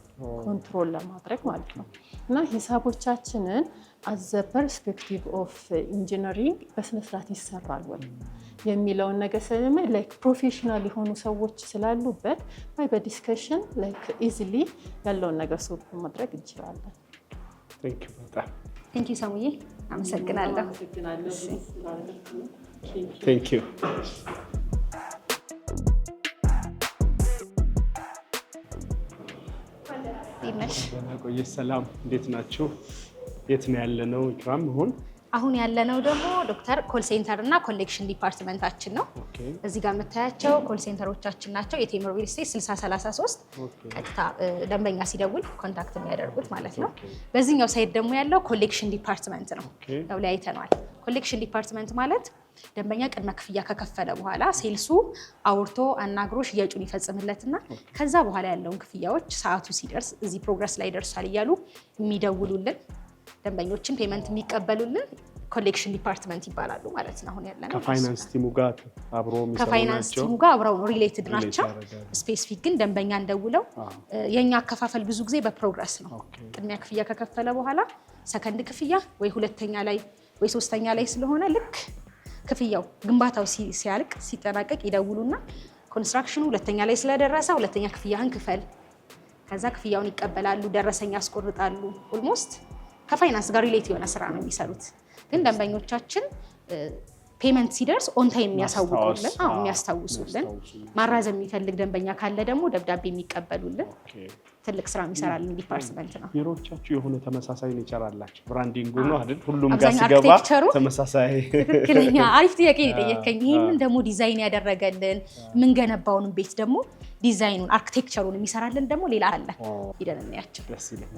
ኮንትሮል ለማድረግ ማለት ነው። እና ሂሳቦቻችንን አዘ ፐርስፔክቲቭ ኦፍ ኢንጂነሪንግ በስነስርዓት ይሰራል ወይ የሚለውን ነገር ስለምን ላይክ ፕሮፌሽናል የሆኑ ሰዎች ስላሉበት ወይ በዲስከሽን ላይክ ኢዚሊ ያለውን ነገር ሶልቭ ማድረግ እንችላለን። ቴንክ ዩ ሰሙዬ፣ አመሰግናለሁ። ቴንክ ዩ። ሰላም፣ እንዴት ናችሁ? የት ነው ያለነው? ኢክራም አሁን ያለነው ደግሞ ዶክተር ኮል ሴንተር እና ኮሌክሽን ዲፓርትመንታችን ነው። እዚህ ጋር የምታያቸው ኮል ሴንተሮቻችን ናቸው። የቴምር ሪል ስቴት 6033 ቀጥታ ደንበኛ ሲደውል ኮንታክት የሚያደርጉት ማለት ነው። በዚህኛው ሳይት ደግሞ ያለው ኮሌክሽን ዲፓርትመንት ነው። ያው ላይ አይተነዋል። ኮሌክሽን ዲፓርትመንት ማለት ደንበኛ ቅድመ ክፍያ ከከፈለ በኋላ ሴልሱ አውርቶ አናግሮ ሽያጩን ይፈጽምለትና ከዛ በኋላ ያለውን ክፍያዎች ሰዓቱ ሲደርስ እዚህ ፕሮግረስ ላይ ደርሷል እያሉ የሚደውሉልን ደንበኞችን ፔመንት የሚቀበሉልን ኮሌክሽን ዲፓርትመንት ይባላሉ ማለት ነው። አሁን ያለነው ከፋይናንስ ቲሙ ጋር አብረው ነው ሪሌትድ ናቸው። ስፔሲፊክ ግን ደንበኛ እንደውለው የኛ አከፋፈል ብዙ ጊዜ በፕሮግረስ ነው። ቅድሚያ ክፍያ ከከፈለ በኋላ ሰከንድ ክፍያ ወይ ሁለተኛ ላይ ወይ ሶስተኛ ላይ ስለሆነ ልክ ክፍያው ግንባታው ሲያልቅ ሲጠናቀቅ ይደውሉና ኮንስትራክሽኑ ሁለተኛ ላይ ስለደረሰ ሁለተኛ ክፍያህን ክፈል፣ ከዛ ክፍያውን ይቀበላሉ፣ ደረሰኛ ያስቆርጣሉ። ኦልሞስት ከፋይናንስ ጋር ሪሌት የሆነ ስራ ነው የሚሰሩት። ግን ደንበኞቻችን ፔመንት ሲደርስ ኦን ታይም የሚያሳውቁልን የሚያስታውሱልን ማራዘም የሚፈልግ ደንበኛ ካለ ደግሞ ደብዳቤ የሚቀበሉልን ትልቅ ስራ የሚሰራልን ዲፓርትመንት ነው። ቢሮዎቻችሁ የሆነ ተመሳሳይ ኔቸር አላችሁ? ብራንዲንጉ ነው አይደል? ሁሉም ጋር ሲገባ ተመሳሳይ። ትክክለኛ አሪፍ ጥያቄ ነው የጠየቀኝ። ይሄንን ደግሞ ዲዛይን ያደረገልን የምንገነባውን ቤት ደግሞ ዲዛይኑን አርኪቴክቸሩን የሚሰራልን ደግሞ ሌላ አለ። ሂደን እናያቸው። ደስ ይላል።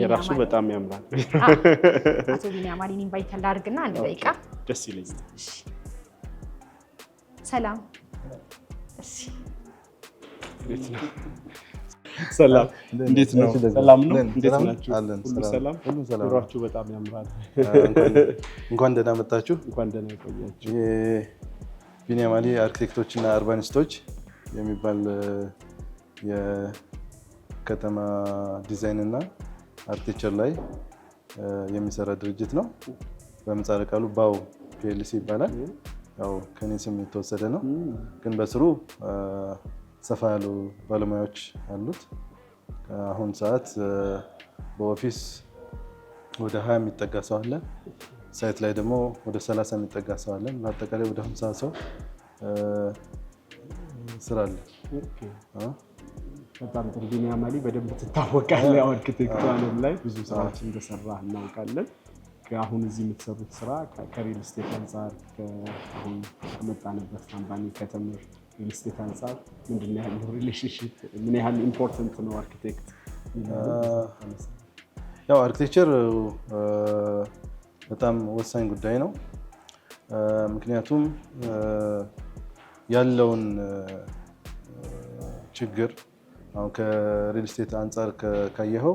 የራሱ በጣም ያምራል። አቶ ቢኒያም አሊን ኢንቫይት ላድርግና አንድ ደቂቃ። ደስ ይለኛል። ሰላም። ሰላም፣ እንዴት ነው? ሰላም ነው? እንዴት ናችሁ? ሁሉ ሰላም? ኑሯችሁ በጣም ያምራል። እንኳን ደህና መጣችሁ። እንኳን ደህና ቆያችሁ። ቢኒያም አሊ አርኪቴክቶች እና አርባኒስቶች የሚባል የከተማ ዲዛይን እና አርኪቴክቸር ላይ የሚሰራ ድርጅት ነው። በምህጻረ ቃሉ ባው ፒኤልሲ ይባላል። ያው ከኔ ስም የተወሰደ ነው፣ ግን በስሩ ሰፋ ያሉ ባለሙያዎች አሉት። አሁን ሰዓት በኦፊስ ወደ 20 የሚጠጋ ሰው አለ። ሳይት ላይ ደግሞ ወደ 30 የሚጠጋ ሰው አለ። በአጠቃላይ ወደ 50 ሰው ስራ አለ። በጣም ጥሩ። ቢኒያም አሊ በደንብ ትታወቃለህ። አርኪቴክቱ ዓለም ላይ ብዙ ስራዎችን እንደሰራህ እናውቃለን። አሁን እዚህ የምትሰሩት ስራ ከሪል ስቴት አንጻር አሁን ከመጣንበት ካምፓኒ ከተምር ሪል ስቴት አንጻር ምንድን ነው ያለው ሪሌሽንሺፕ? ምን ያህል ኢምፖርታንት ነው አርኪቴክት? ያው አርኪቴክቸር በጣም ወሳኝ ጉዳይ ነው። ምክንያቱም ያለውን ችግር አሁን ከሪል ስቴት አንጻር ካየኸው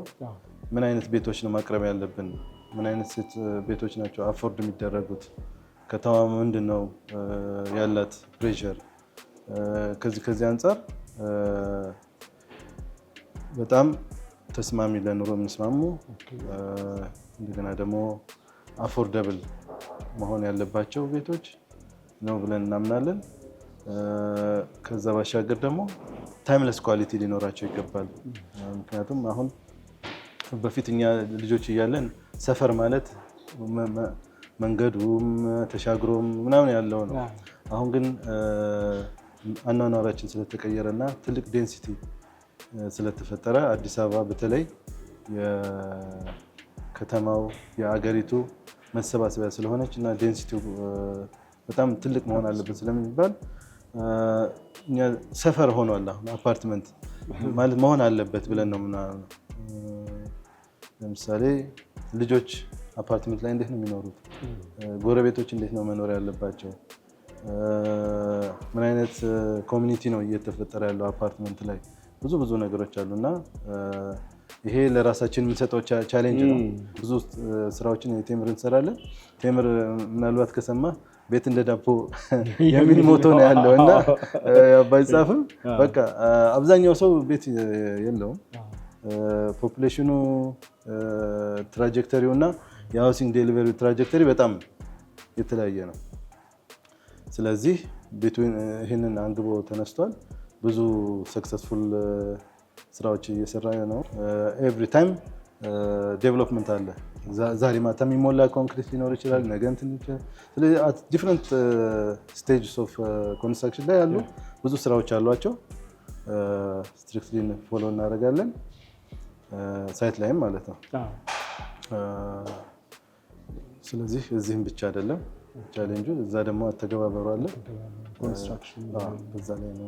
ምን አይነት ቤቶች ነው ማቅረብ ያለብን? ምን አይነት ቤቶች ናቸው አፎርድ የሚደረጉት? ከተማ ምንድነው ያላት ፕሬሸር? ከዚህ አንጻር በጣም ተስማሚ ለኑሮ የሚስማሙ እንደገና ደግሞ አፎርደብል መሆን ያለባቸው ቤቶች ነው ብለን እናምናለን። ከዛ ባሻገር ደግሞ ታይምለስ ኳሊቲ ሊኖራቸው ይገባል። ምክንያቱም አሁን በፊት እኛ ልጆች እያለን ሰፈር ማለት መንገዱም ተሻግሮም ምናምን ያለው ነው። አሁን ግን አኗኗራችን ስለተቀየረ እና ትልቅ ዴንሲቲ ስለተፈጠረ አዲስ አበባ በተለይ የከተማው የአገሪቱ መሰባሰቢያ ስለሆነች እና ዴንሲቲው በጣም ትልቅ መሆን አለበት ስለሚባል ሰፈር ሆኗል። አሁን አፓርትመንት ማለት መሆን አለበት ብለን ነው ምናምን። ለምሳሌ ልጆች አፓርትመንት ላይ እንዴት ነው የሚኖሩት? ጎረቤቶች እንዴት ነው መኖር ያለባቸው? ምን አይነት ኮሚኒቲ ነው እየተፈጠረ ያለው አፓርትመንት ላይ? ብዙ ነገሮች አሉ እና ይሄ ለራሳችን የምንሰጠው ቻሌንጅ ነው። ብዙ ስራዎችን ቴምር እንሰራለን። ቴምር ምናልባት ከሰማ ቤት እንደ ዳቦ የሚል ሞቶ ነው ያለው እና ባይጻፍም በቃ አብዛኛው ሰው ቤት የለውም። ፖፑሌሽኑ ትራጀክተሪው እና የሃውሲንግ ዴሊቨሪ ትራጀክተሪ በጣም የተለያየ ነው። ስለዚህ ቤቱ ይህንን አንግቦ ተነስቷል። ብዙ ሰክሰስፉል ስራዎች እየሰራ ነው። ኤቭሪ ታይም ዴቨሎፕመንት አለ። ዛሬ ማታ የሚሞላ ኮንክሪት ሊኖር ይችላል፣ ነገ እንትን ይችላል። ስለዚህ አት ዲፍረንት ስቴጅስ ኦፍ ኮንስትራክሽን ላይ ያሉ ብዙ ስራዎች አሏቸው። ስትሪክትሊ ፎሎ እናደርጋለን ሳይት ላይም ማለት ነው። ስለዚህ እዚህም ብቻ አይደለም ቻሌንጁ፣ እዛ ደግሞ አተገባበሩ አለ። በዛ ላይ ነው።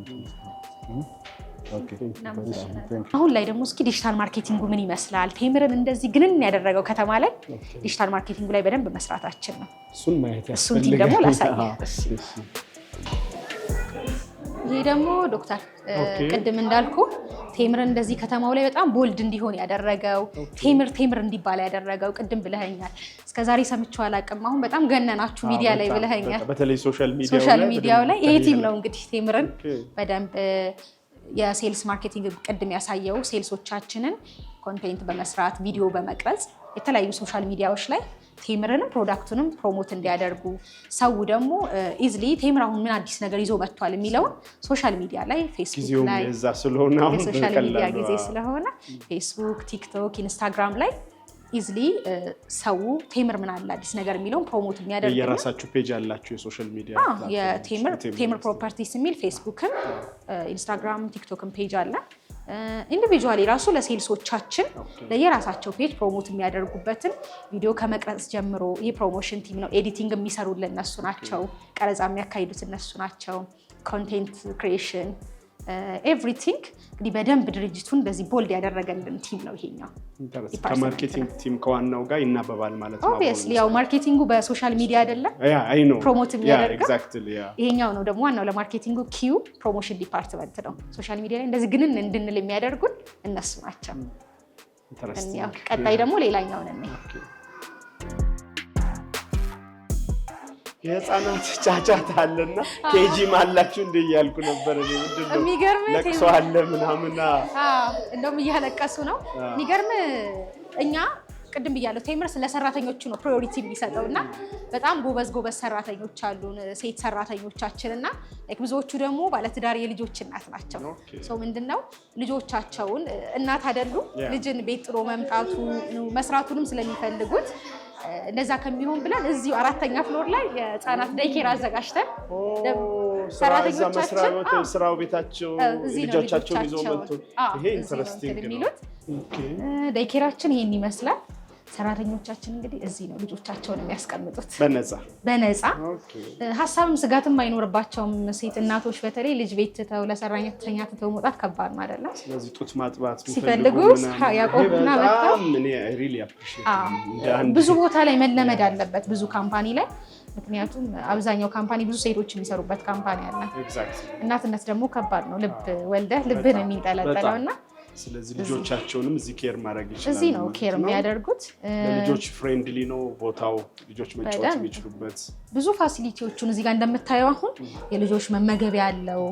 አሁን ላይ ደግሞ እስኪ ዲጂታል ማርኬቲንጉ ምን ይመስላል? ቴምርን እንደዚህ ግንን ያደረገው ከተማ ላይ ዲጂታል ማርኬቲንጉ ላይ በደንብ መስራታችን ነው። እሱን ማየት ያስፈልጋል። እሱን ቲም ደግሞ ላሳየ። ይሄ ደግሞ ዶክተር ቅድም እንዳልኩ ቴምርን እንደዚህ ከተማው ላይ በጣም ቦልድ እንዲሆን ያደረገው ቴምር እንዲባል ያደረገው ቅድም ብለኸኛል። እስከዛሬ ሰምቼው አላውቅም። አሁን በጣም ገነናችሁ ሚዲያ ላይ ብለኸኛል። በተለይ ሶሻል ሚዲያው ላይ ይሄ ቲም ነው እንግዲህ ቴምርን በደንብ የሴልስ ማርኬቲንግ ቅድም ያሳየው ሴልሶቻችንን ኮንቴንት በመስራት ቪዲዮ በመቅረጽ የተለያዩ ሶሻል ሚዲያዎች ላይ ቴምርንም ፕሮዳክቱንም ፕሮሞት እንዲያደርጉ ሰው ደግሞ ኢዝሊ ቴምር አሁን ምን አዲስ ነገር ይዞ መጥቷል የሚለውን ሶሻል ሚዲያ ላይ ፌስቡክ ላይ የሶሻል ሚዲያ ጊዜ ስለሆነ ፌስቡክ፣ ቲክቶክ፣ ኢንስታግራም ላይ ኢዝሊ ሰው ቴምር ምን አለ አዲስ ነገር የሚለውን ፕሮሞት የሚያደርግ የራሳችሁ ፔጅ አላችሁ የሶሻል ሚዲያ የቴምር ፕሮፐርቲስ የሚል ፌስቡክም ኢንስታግራም ቲክቶክም ፔጅ አለ። ኢንዲቪጁዋሊ ራሱ ለሴልሶቻችን ለየራሳቸው ፔጅ ፕሮሞት የሚያደርጉበትን ቪዲዮ ከመቅረጽ ጀምሮ ይህ ፕሮሞሽን ቲም ነው። ኤዲቲንግ የሚሰሩልን እነሱ ናቸው። ቀረጻ የሚያካሂዱት እነሱ ናቸው። ኮንቴንት ክሪኤሽን ኤቭሪቲንግ እንግዲህ በደንብ ድርጅቱን በዚህ ቦልድ ያደረገልን ቲም ነው ይሄኛው። ከማርኬቲንግ ቲም ከዋናው ጋር ይናበባል ማለት ነው። ኦብቪየስሊ ያው ማርኬቲንጉ በሶሻል ሚዲያ አይደለም ፕሮሞት የሚያደርገው ይሄኛው ነው። ደግሞ ዋናው ለማርኬቲንጉ ኪው ፕሮሞሽን ዲፓርትመንት ነው። ሶሻል ሚዲያ ላይ እንደዚህ ግንን እንድንል የሚያደርጉን እነሱ ናቸው። ቀጣይ ደግሞ ሌላኛው ነን የህፃናት ጫጫታ አለና ኬጂም አላችሁ እንደ እያልኩ ነበር። የሚገርም ለቅሶ አለ ምናምና እንደውም እያለቀሱ ነው። የሚገርም እኛ ቅድም ብያለሁ ቴምር ስለሰራተኞቹ ነው ፕራዮሪቲ የሚሰጠው እና በጣም ጎበዝ ሰራተኞች አሉን ሴት ሰራተኞቻችን እና ብዙዎቹ ደግሞ ባለትዳር የልጆች እናት ናቸው። ሰው ምንድነው ልጆቻቸውን እናት አይደሉ ልጅን ቤት ጥሎ መምጣቱ መስራቱንም ስለሚፈልጉት እንደዛ ከሚሆን ብለን እዚሁ 4ኛ ፍሎር ላይ የህፃናት ዴይኬር አዘጋጅተን ሰራተኞቻችን ስራው ቤታቸው ልጆቻቸውን ይዘው መጥቶ ይሄ ኢንተረስቲንግ ነው። ዴይኬራችን ይሄን ይመስላል። ሰራተኞቻችን እንግዲህ እዚህ ነው ልጆቻቸውን የሚያስቀምጡት በነፃ ሀሳብም ስጋትም አይኖርባቸውም። ሴት እናቶች በተለይ ልጅ ቤት ትተው ለሰራተኛ ትተው መውጣት ከባድ ነው አይደለም። ስለዚህ ጡት ማጥባት ሲፈልጉ ያቆሙና መጥተው ብዙ ቦታ ላይ መለመድ አለበት ብዙ ካምፓኒ ላይ። ምክንያቱም አብዛኛው ካምፓኒ ብዙ ሴቶች የሚሰሩበት ካምፓኒ አለ። እናትነት ደግሞ ከባድ ነው። ልብ ወልደህ ልብን የሚንጠለጠለው እና ስለዚህ ልጆቻቸውንም እዚህ ኬር ማድረግ ይችላሉ። እዚህ ነው ኬር የሚያደርጉት። ለልጆች ፍሬንድሊ ነው ቦታው፣ ልጆች መጫወት የሚችሉበት ብዙ ፋሲሊቲዎቹን እዚህ ጋር እንደምታየው አሁን የልጆች መመገቢያ አለው፣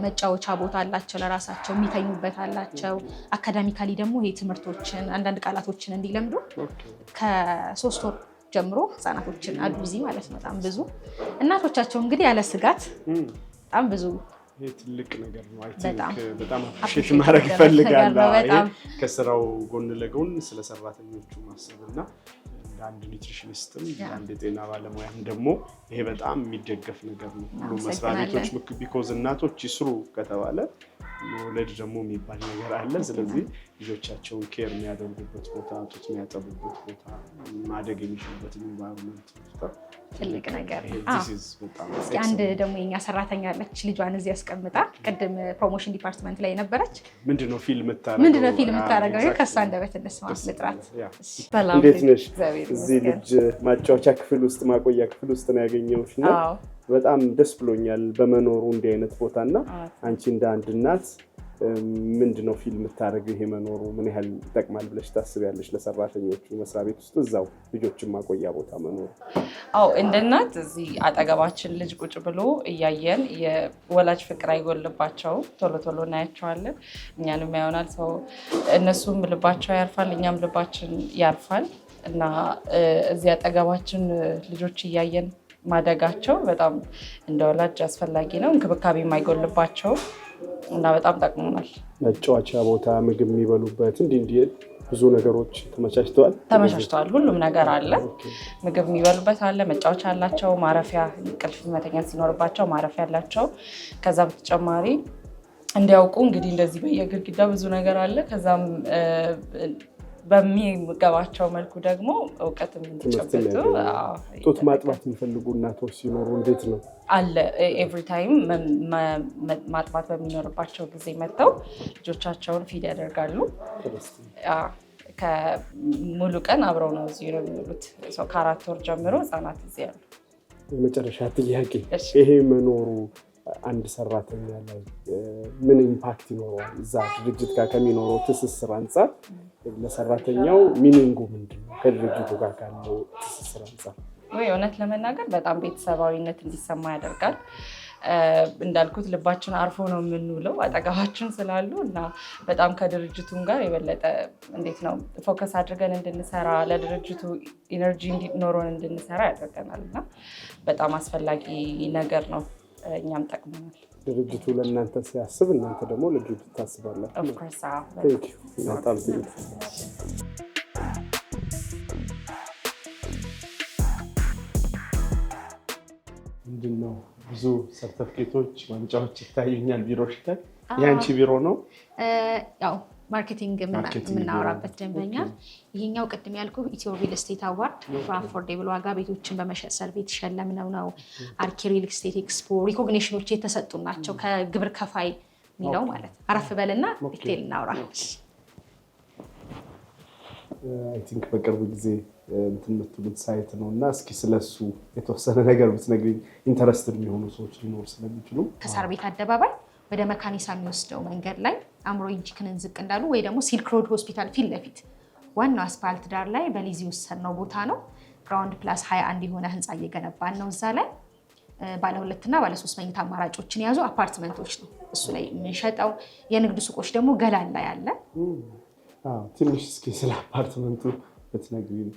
መጫወቻ ቦታ አላቸው፣ ለራሳቸው የሚተኙበት አላቸው። አካዳሚካሊ ደግሞ ይሄ ትምህርቶችን አንዳንድ ቃላቶችን እንዲለምዱ ከ3 ወር ጀምሮ ህፃናቶችን አሉ እዚህ ማለት ነው። በጣም ብዙ እናቶቻቸው እንግዲህ ያለ ስጋት በጣም ብዙ ይሄ ትልቅ ነገር ነው። አይ ቲንክ በጣም አፕሪሺየት ማድረግ እፈልጋለሁ። ከስራው ጎን ለጎን ስለ ሰራተኞቹ ማሰብና እንደ አንድ ኒውትሪሽኒስትም አንድ የጤና ባለሙያም ደግሞ ይሄ በጣም የሚደገፍ ነገር ነው። ሁሉ መስሪያ ቤቶች ቢኮዝ እናቶች ይስሩ ከተባለ መውለድ ደግሞ የሚባል ነገር አለ። ስለዚህ ልጆቻቸውን ኬር የሚያደርጉበት ቦታ፣ ጡት የሚያጠቡበት ቦታ፣ ማደግ የሚችሉበት ኢንቫይሮንመንት ትልቅ ነገር ነው። አንድ ደግሞ የኛ ሰራተኛ አለች ልጇን እዚህ ያስቀምጣ ቅድም ፕሮሞሽን ዲፓርትመንት ላይ ነበረች። ምንድነው ፊልም የምታደርገው? ከሷ አንደበት እንስማ ልጥራት። እንዴት ነሽ? እዚህ ልጅ ማጫወቻ ክፍል ውስጥ ማቆያ ክፍል ውስጥ ነው ያገኘሁሽ እና በጣም ደስ ብሎኛል በመኖሩ እንዲህ አይነት ቦታና አንቺ እንደ አንድ እናት ምንድነው ፊልም የምታደርገው? ይሄ መኖሩ ምን ያህል ይጠቅማል ብለሽ ታስቢያለሽ? ለሰራተኞቹ መስሪያ ቤት ውስጥ እዛው ልጆችን ማቆያ ቦታ መኖሩ። እንደ እናት እዚህ አጠገባችን ልጅ ቁጭ ብሎ እያየን የወላጅ ፍቅር አይጎልባቸው፣ ቶሎ ቶሎ እናያቸዋለን። እኛንም ያሆናል ሰው እነሱም ልባቸው ያርፋል፣ እኛም ልባችን ያርፋል እና እዚህ አጠገባችን ልጆች እያየን ማደጋቸው በጣም እንደ ወላጅ አስፈላጊ ነው። እንክብካቤ የማይጎልባቸው እና በጣም ጠቅሞናል። መጫወቻ ቦታ፣ ምግብ የሚበሉበት እንዲህ ብዙ ነገሮች ተመቻችተዋል። ሁሉም ነገር አለ። ምግብ የሚበሉበት አለ፣ መጫወቻ አላቸው፣ ማረፊያ እንቅልፍ መተኛት ሲኖርባቸው ማረፊያ አላቸው። ከዛ በተጨማሪ እንዲያውቁ እንግዲህ እንደዚህ በየግድግዳ ብዙ ነገር አለ። ከዛም በሚገባቸው መልኩ ደግሞ እውቀትም እንዲጨብጡ። ጡት ማጥባት የሚፈልጉ እናቶች ሲኖሩ እንዴት ነው አለ ኤቭሪ ታይም ማጥባት በሚኖርባቸው ጊዜ መጥተው ልጆቻቸውን ፊድ ያደርጋሉ። ሙሉ ቀን አብረው ነው እዚህ ነው የሚውሉት። ከ4 ወር ጀምሮ ህፃናት እዚህ ያሉ። የመጨረሻ ጥያቄ ይሄ መኖሩ አንድ ሰራተኛ ላይ ምን ኢምፓክት ይኖረዋል? እዛ ድርጅት ጋር ከሚኖረው ትስስር አንጻር ለሰራተኛው ሚኒንጉ ምንድነው? ከድርጅቱ ጋር ካለው ትስስር አንጻር እውነት ለመናገር በጣም ቤተሰባዊነት እንዲሰማ ያደርጋል። እንዳልኩት ልባችን አርፎ ነው የምንውለው አጠገባችን ስላሉ እና በጣም ከድርጅቱም ጋር የበለጠ እንዴት ነው ፎከስ አድርገን እንድንሰራ ለድርጅቱ ኢነርጂ እንዲኖረን እንድንሰራ ያደርገናል እና በጣም አስፈላጊ ነገር ነው። እኛም ጠቅመናል። ድርጅቱ ለእናንተ ሲያስብ እናንተ ደግሞ ለድርጅቱ ታስባላችሁ። በጣም ምንድን ነው ብዙ ሰርተፍኬቶች ዋንጫዎች ይታዩኛል ቢሮሽ ላይ። የአንቺ ቢሮ ነው? ያው ማርኬቲንግ የምናወራበት ደንበኛ ይሄኛው ቅድም ያልኩ ኢትዮ ሪል ስቴት አዋርድ በአፎርዴብል ዋጋ ቤቶችን በመሸጥ ሰርቪስ የተሸለምነው ነው። አርኪ ሪል ስቴት ኤክስፖ ሪኮግኒሽኖች የተሰጡ ናቸው። ከግብር ከፋይ የሚለው ማለት አረፍ በልና ዲቴል እናውራ። አይ ቲንክ በቅርብ ጊዜ እንትን የምትሉት ሳይት ነው እና እስኪ ስለሱ የተወሰነ ነገር ብትነግሪኝ ኢንተረስትድ የሚሆኑ ሰዎች ሊኖሩ ስለሚችሉ። ከሳር ቤት አደባባይ ወደ መካኒሳ የሚወስደው መንገድ ላይ አእምሮ ኢንጂክንን ዝቅ እንዳሉ ወይ ደግሞ ሲልክ ሮድ ሆስፒታል ፊት ለፊት ዋናው አስፓልት ዳር ላይ በሊዝ የወሰድነው ቦታ ነው። ግራውንድ ፕላስ 21 የሆነ ህንፃ እየገነባን ነው። እዛ ላይ ባለ 2 እና ባለ 3 መኝታ አማራጮችን የያዙ አፓርትመንቶች ነው እሱ ላይ የምንሸጠው። የንግድ ሱቆች ደግሞ ገላን ላይ አለ። ትንሽ እስኪ ስለ አፓርትመንቱ ብትነግሪኝ።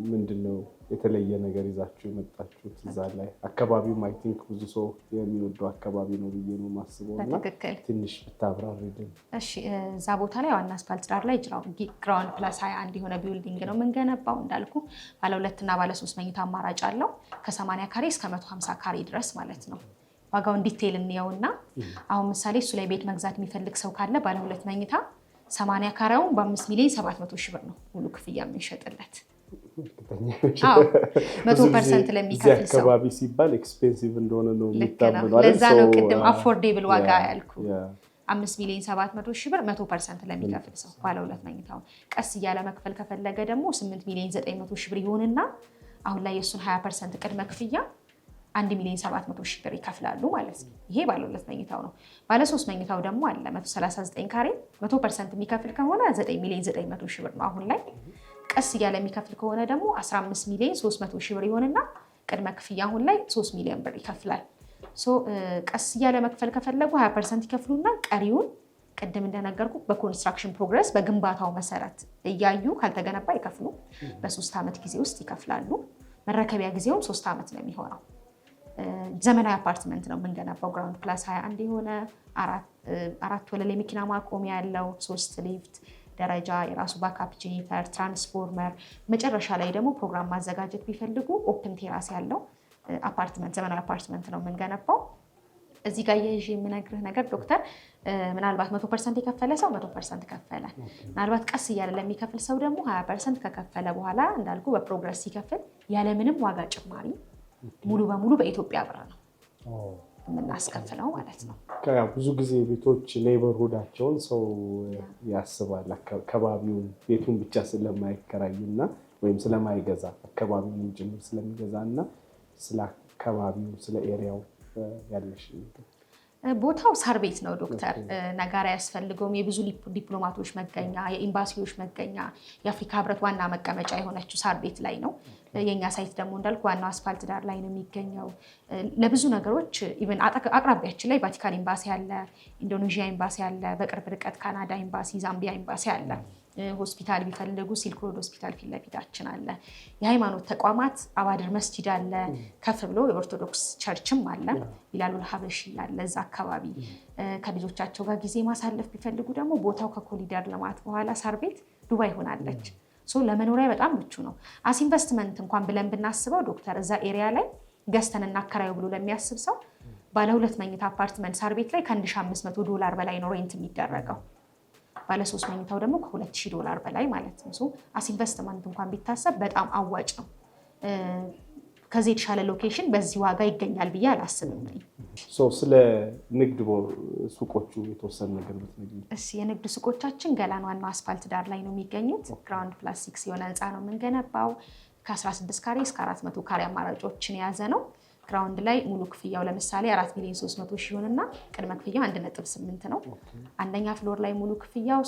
ምንድነው የተለየ ነገር ይዛችሁ የመጣችሁት እዛ ላይ? አካባቢውም አይ ቲንክ ብዙ ሰው የሚወደው አካባቢ ነው ብዬ ነው የማስበው እና ትንሽ ብታብራሪልን። እሺ፣ እዛ ቦታ ላይ ዋና አስፓልት ዳር ላይ ግራውንድ ፕላስ 21 የሆነ ቢልዲንግ ነው የምንገነባው። እንዳልኩ ባለ 2 እና ባለ 3 መኝታ አማራጭ አለው ከ80 ካሬ እስከ 150 ካሬ ድረስ ማለት ነው። ዋጋውን ዲቴይል እንየውና አሁን ምሳሌ እሱ ላይ ቤት መግዛት የሚፈልግ ሰው ካለ ባለ 2 መኝታ 80 ካሬውን በ5,700,000 ብር ነው ሙሉ ክፍያ የምንሸጥለት። 100% ለሚከፍል ሰው አካባቢ ሲባል ኤክስፔንሲቭ እንደሆነ ነው የሚታመነው። ለዛ ነው ቅድም አፎርዴብል ዋጋ ያልኩ። 5,700,000 ብር 100% ለሚከፍል ሰው ባለ 2 መኝታው። ቀስ እያለ መክፈል ከፈለገ ደግሞ 8,900,000 ብር ይሆንና አሁን ላይ የሱን 20% ቅድመ ክፍያ 1,700,000 ብር ይከፍላሉ ማለት ነው። ይሄ ባለ 2 መኝታው ነው። ባለ 3 መኝታው ደግሞ አለ 139 ካሬ 100% የሚከፍል ከሆነ 9,900,000 ብር ነው አሁን ላይ። ቀስ እያለ የሚከፍል ከሆነ ደግሞ 15,300,000 ብር ይሆንና ቅድመ ክፍያ አሁን ላይ 3 ሚሊዮን ብር ይከፍላል። ቀስ እያለ መክፈል ከፈለጉ 20% ይከፍሉና ቀሪውን ቅድም እንደነገርኩ በኮንስትራክሽን ፕሮግረስ በግንባታው መሰረት እያዩ ካልተገነባ ይከፍሉ። በ3 ዓመት ጊዜ ውስጥ ይከፍላሉ። መረከቢያ ጊዜውም 3 ዓመት ነው የሚሆነው። ዘመናዊ አፓርትመንት ነው የምንገነባው። ግራውንድ ፕላስ 21 የሆነ 4 ወለል የመኪና ማቆሚያ ያለው 3 ሊፍት ደረጃ፣ የራሱ ባካፕ ጄኔሬተር፣ ትራንስፎርመር፣ መጨረሻ ላይ ደግሞ ፕሮግራም ማዘጋጀት ቢፈልጉ ኦፕን ቴራስ ያለው አፓርትመንት ዘመናዊ አፓርትመንት ነው የምንገነባው። እዚህ ጋር የምነግርህ ነገር ዶክተር ምናልባት 100% የከፈለ ሰው 100% ከፈለ። ምናልባት ቀስ እያለ ለሚከፍል ሰው ደግሞ 20% ከከፈለ በኋላ እንዳልኩ በፕሮግረስ ሲከፍል ያለምንም ዋጋ ጭማሪ ሙሉ በሙሉ በኢትዮጵያ ብር ነው የምናስከፍለው ማለት ነው። ብዙ ጊዜ ቤቶች ኔይበርሁዳቸውን ሰው ያስባል አካባቢውን ቤቱን ብቻ ስለማይከራይና ወይም ስለማይገዛ አካባቢውን ጭምር ስለሚገዛ እና ስለ አካባቢው ስለ ኤሪያው ያለሽ ቦታው ሳር ቤት ነው ዶክተር። ነጋሪ ያስፈልገውም የብዙ ዲፕሎማቶች መገኛ፣ የኤምባሲዎች መገኛ፣ የአፍሪካ ህብረት ዋና መቀመጫ የሆነችው ሳር ቤት ላይ ነው። የኛ ሳይት ደግሞ እንዳልኩ ዋናው አስፋልት ዳር ላይ ነው የሚገኘው። ለብዙ ነገሮች ኢቨን አቅራቢያችን ላይ ቫቲካን ኤምባሲ አለ፣ ኢንዶኔዥያ ኤምባሲ አለ፣ በቅርብ ርቀት ካናዳ ኤምባሲ፣ ዛምቢያ ኤምባሲ አለ። ሆስፒታል ቢፈልጉ ሲልክ ሮድ ሆስፒታል ፊት ለፊታችን አለ። የሃይማኖት ተቋማት አባድር መስጂድ አለ፣ ከፍ ብሎ የኦርቶዶክስ ቸርችም አለ፣ ቢላሉል ሀበሺ አለ። እዛ አካባቢ ከልጆቻቸው ጋር ጊዜ ማሳለፍ ቢፈልጉ ደግሞ ቦታው ከኮሪደር ልማት በኋላ ሳር ቤት ዱባይ ሆናለች። ለመኖሪያ በጣም ምቹ ነው። አስ ኢንቨስትመንት እንኳን ብለን ብናስበው ዶክተር እዛ ኤሪያ ላይ ገዝተን እናከራዩ ብሎ ለሚያስብ ሰው ባለ 2 መኝታ አፓርትመንት ሳር ቤት ላይ $1,500 በላይ ነው ሬንት የሚደረገው። ባለ 3 መኝታው ደግሞ $2,000 በላይ ማለት ነው። አስ ኢንቨስትመንት እንኳን ቢታሰብ በጣም አዋጭ ነው። ከዚህ የተሻለ ሎኬሽን በዚህ ዋጋ ይገኛል ብዬ አላስብም። ስለ ንግድ ሱቆቹ የተወሰነ ነገር ብትነግሪኝ። የንግድ ሱቆቻችን ገላን ዋናው አስፋልት ዳር ላይ ነው የሚገኙት። ግራውንድ ፕላስ 6 የሆነ ህንፃ ነው የምንገነባው። ከ16 ካሬ እስከ 400 ካሬ አማራጮችን የያዘ ነው። ግራውንድ ላይ ሙሉ ክፍያው ለምሳሌ 4,300,000 ይሆንና ቅድመ ክፍያው 1.8 ነው። አንደኛ ፍሎር ላይ ሙሉ ክፍያው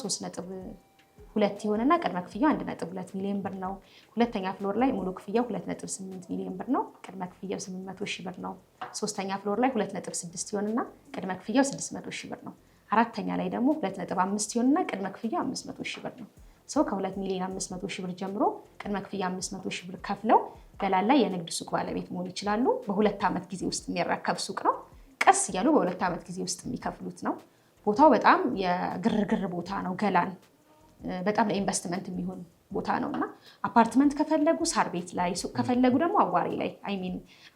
2 ይሆንና ቅድመ ክፍያው 1.2 ሚሊዮን ብር ነው። ሁለተኛ ፍሎር ላይ ሙሉ ክፍያው 2.8 ሚሊዮን ብር ነው። ቅድመ ክፍያው 800 ሺህ ብር ነው። ሶስተኛ ፍሎር ላይ 2.6 ይሆንና ቅድመ ክፍያው 600 ሺህ ብር ነው። አራተኛ ላይ ደግሞ 2.5 ይሆንና ቅድመ ክፍያው 500 ሺህ ብር ነው። ሰው ከ2 ሚሊዮን 500 ሺህ ብር ጀምሮ ቅድመ ክፍያ 500 ሺህ ብር ከፍለው ገላን ላይ የንግድ ሱቅ ባለቤት መሆን ይችላሉ። በ2 ዓመት ጊዜ ውስጥ የሚረከብ ሱቅ ነው። ቀስ እያሉ በ2 ዓመት ጊዜ ውስጥ የሚከፍሉት ነው። ቦታው በጣም የግርግር ቦታ ነው። ገላን በጣም ለኢንቨስትመንት የሚሆን ቦታ ነው እና አፓርትመንት ከፈለጉ ሳር ቤት ላይ፣ ሱቅ ከፈለጉ ደግሞ አዋሬ ላይ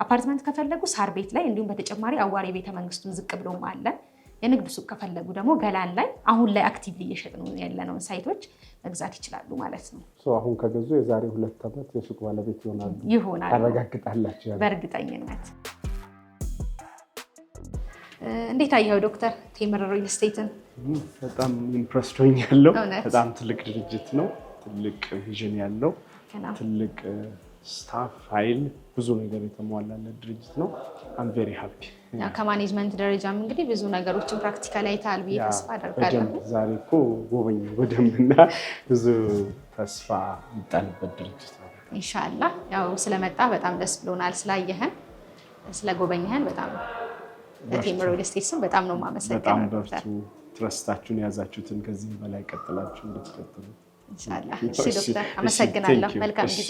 አፓርትመንት ከፈለጉ ሳር ቤት ላይ፣ እንዲሁም በተጨማሪ አዋሬ ቤተ መንግስቱን ዝቅ ብሎም አለ። የንግድ ሱቅ ከፈለጉ ደግሞ ገላን ላይ አሁን ላይ አክቲቭሊ እየሸጥን ያለነውን ሳይቶች መግዛት ይችላሉ ማለት ነው። አሁን ከገዙ የዛሬ 2 ዓመት የሱቅ ባለቤት ይሆናሉ ታረጋግጣላችሁ በእርግጠኝነት። እንዴት አየኸው ዶክተር ቴምር ሪል ስቴትን? በጣም ኢምፕረስድ ሆኛለሁ። በጣም ትልቅ ድርጅት ነው። ትልቅ ቪዥን ያለው ትልቅ ስታፍ ኃይል፣ ብዙ ነገር የተሟላለት ድርጅት ነው። አም ቬሪ ሃፒ። ከማኔጅመንት ደረጃም እንግዲህ ብዙ ነገሮችን ፕራክቲካሊ አይተሃል ብዬ ተስፋ አደርጋለሁ። ዛሬ እኮ ጎበኘሁ በደንብና ብዙ ተስፋ የሚጣልበት ድርጅት ነው። ኢንሻላህ ያው ስለመጣ በጣም ደስ ብሎናል። ስላየህን ስለጎበኘህን በጣም በቴምር ሪል ስቴት ስም በጣም ነው የማመሰግነው። በጣም በርቱ። ትረስታችሁን የያዛችሁትን ከዚህ በላይ ቀጥላችሁ እንድትቀጥሉ ኢንሻላህ። እሺ ዶክተር አመሰግናለሁ። መልካም ጊዜ።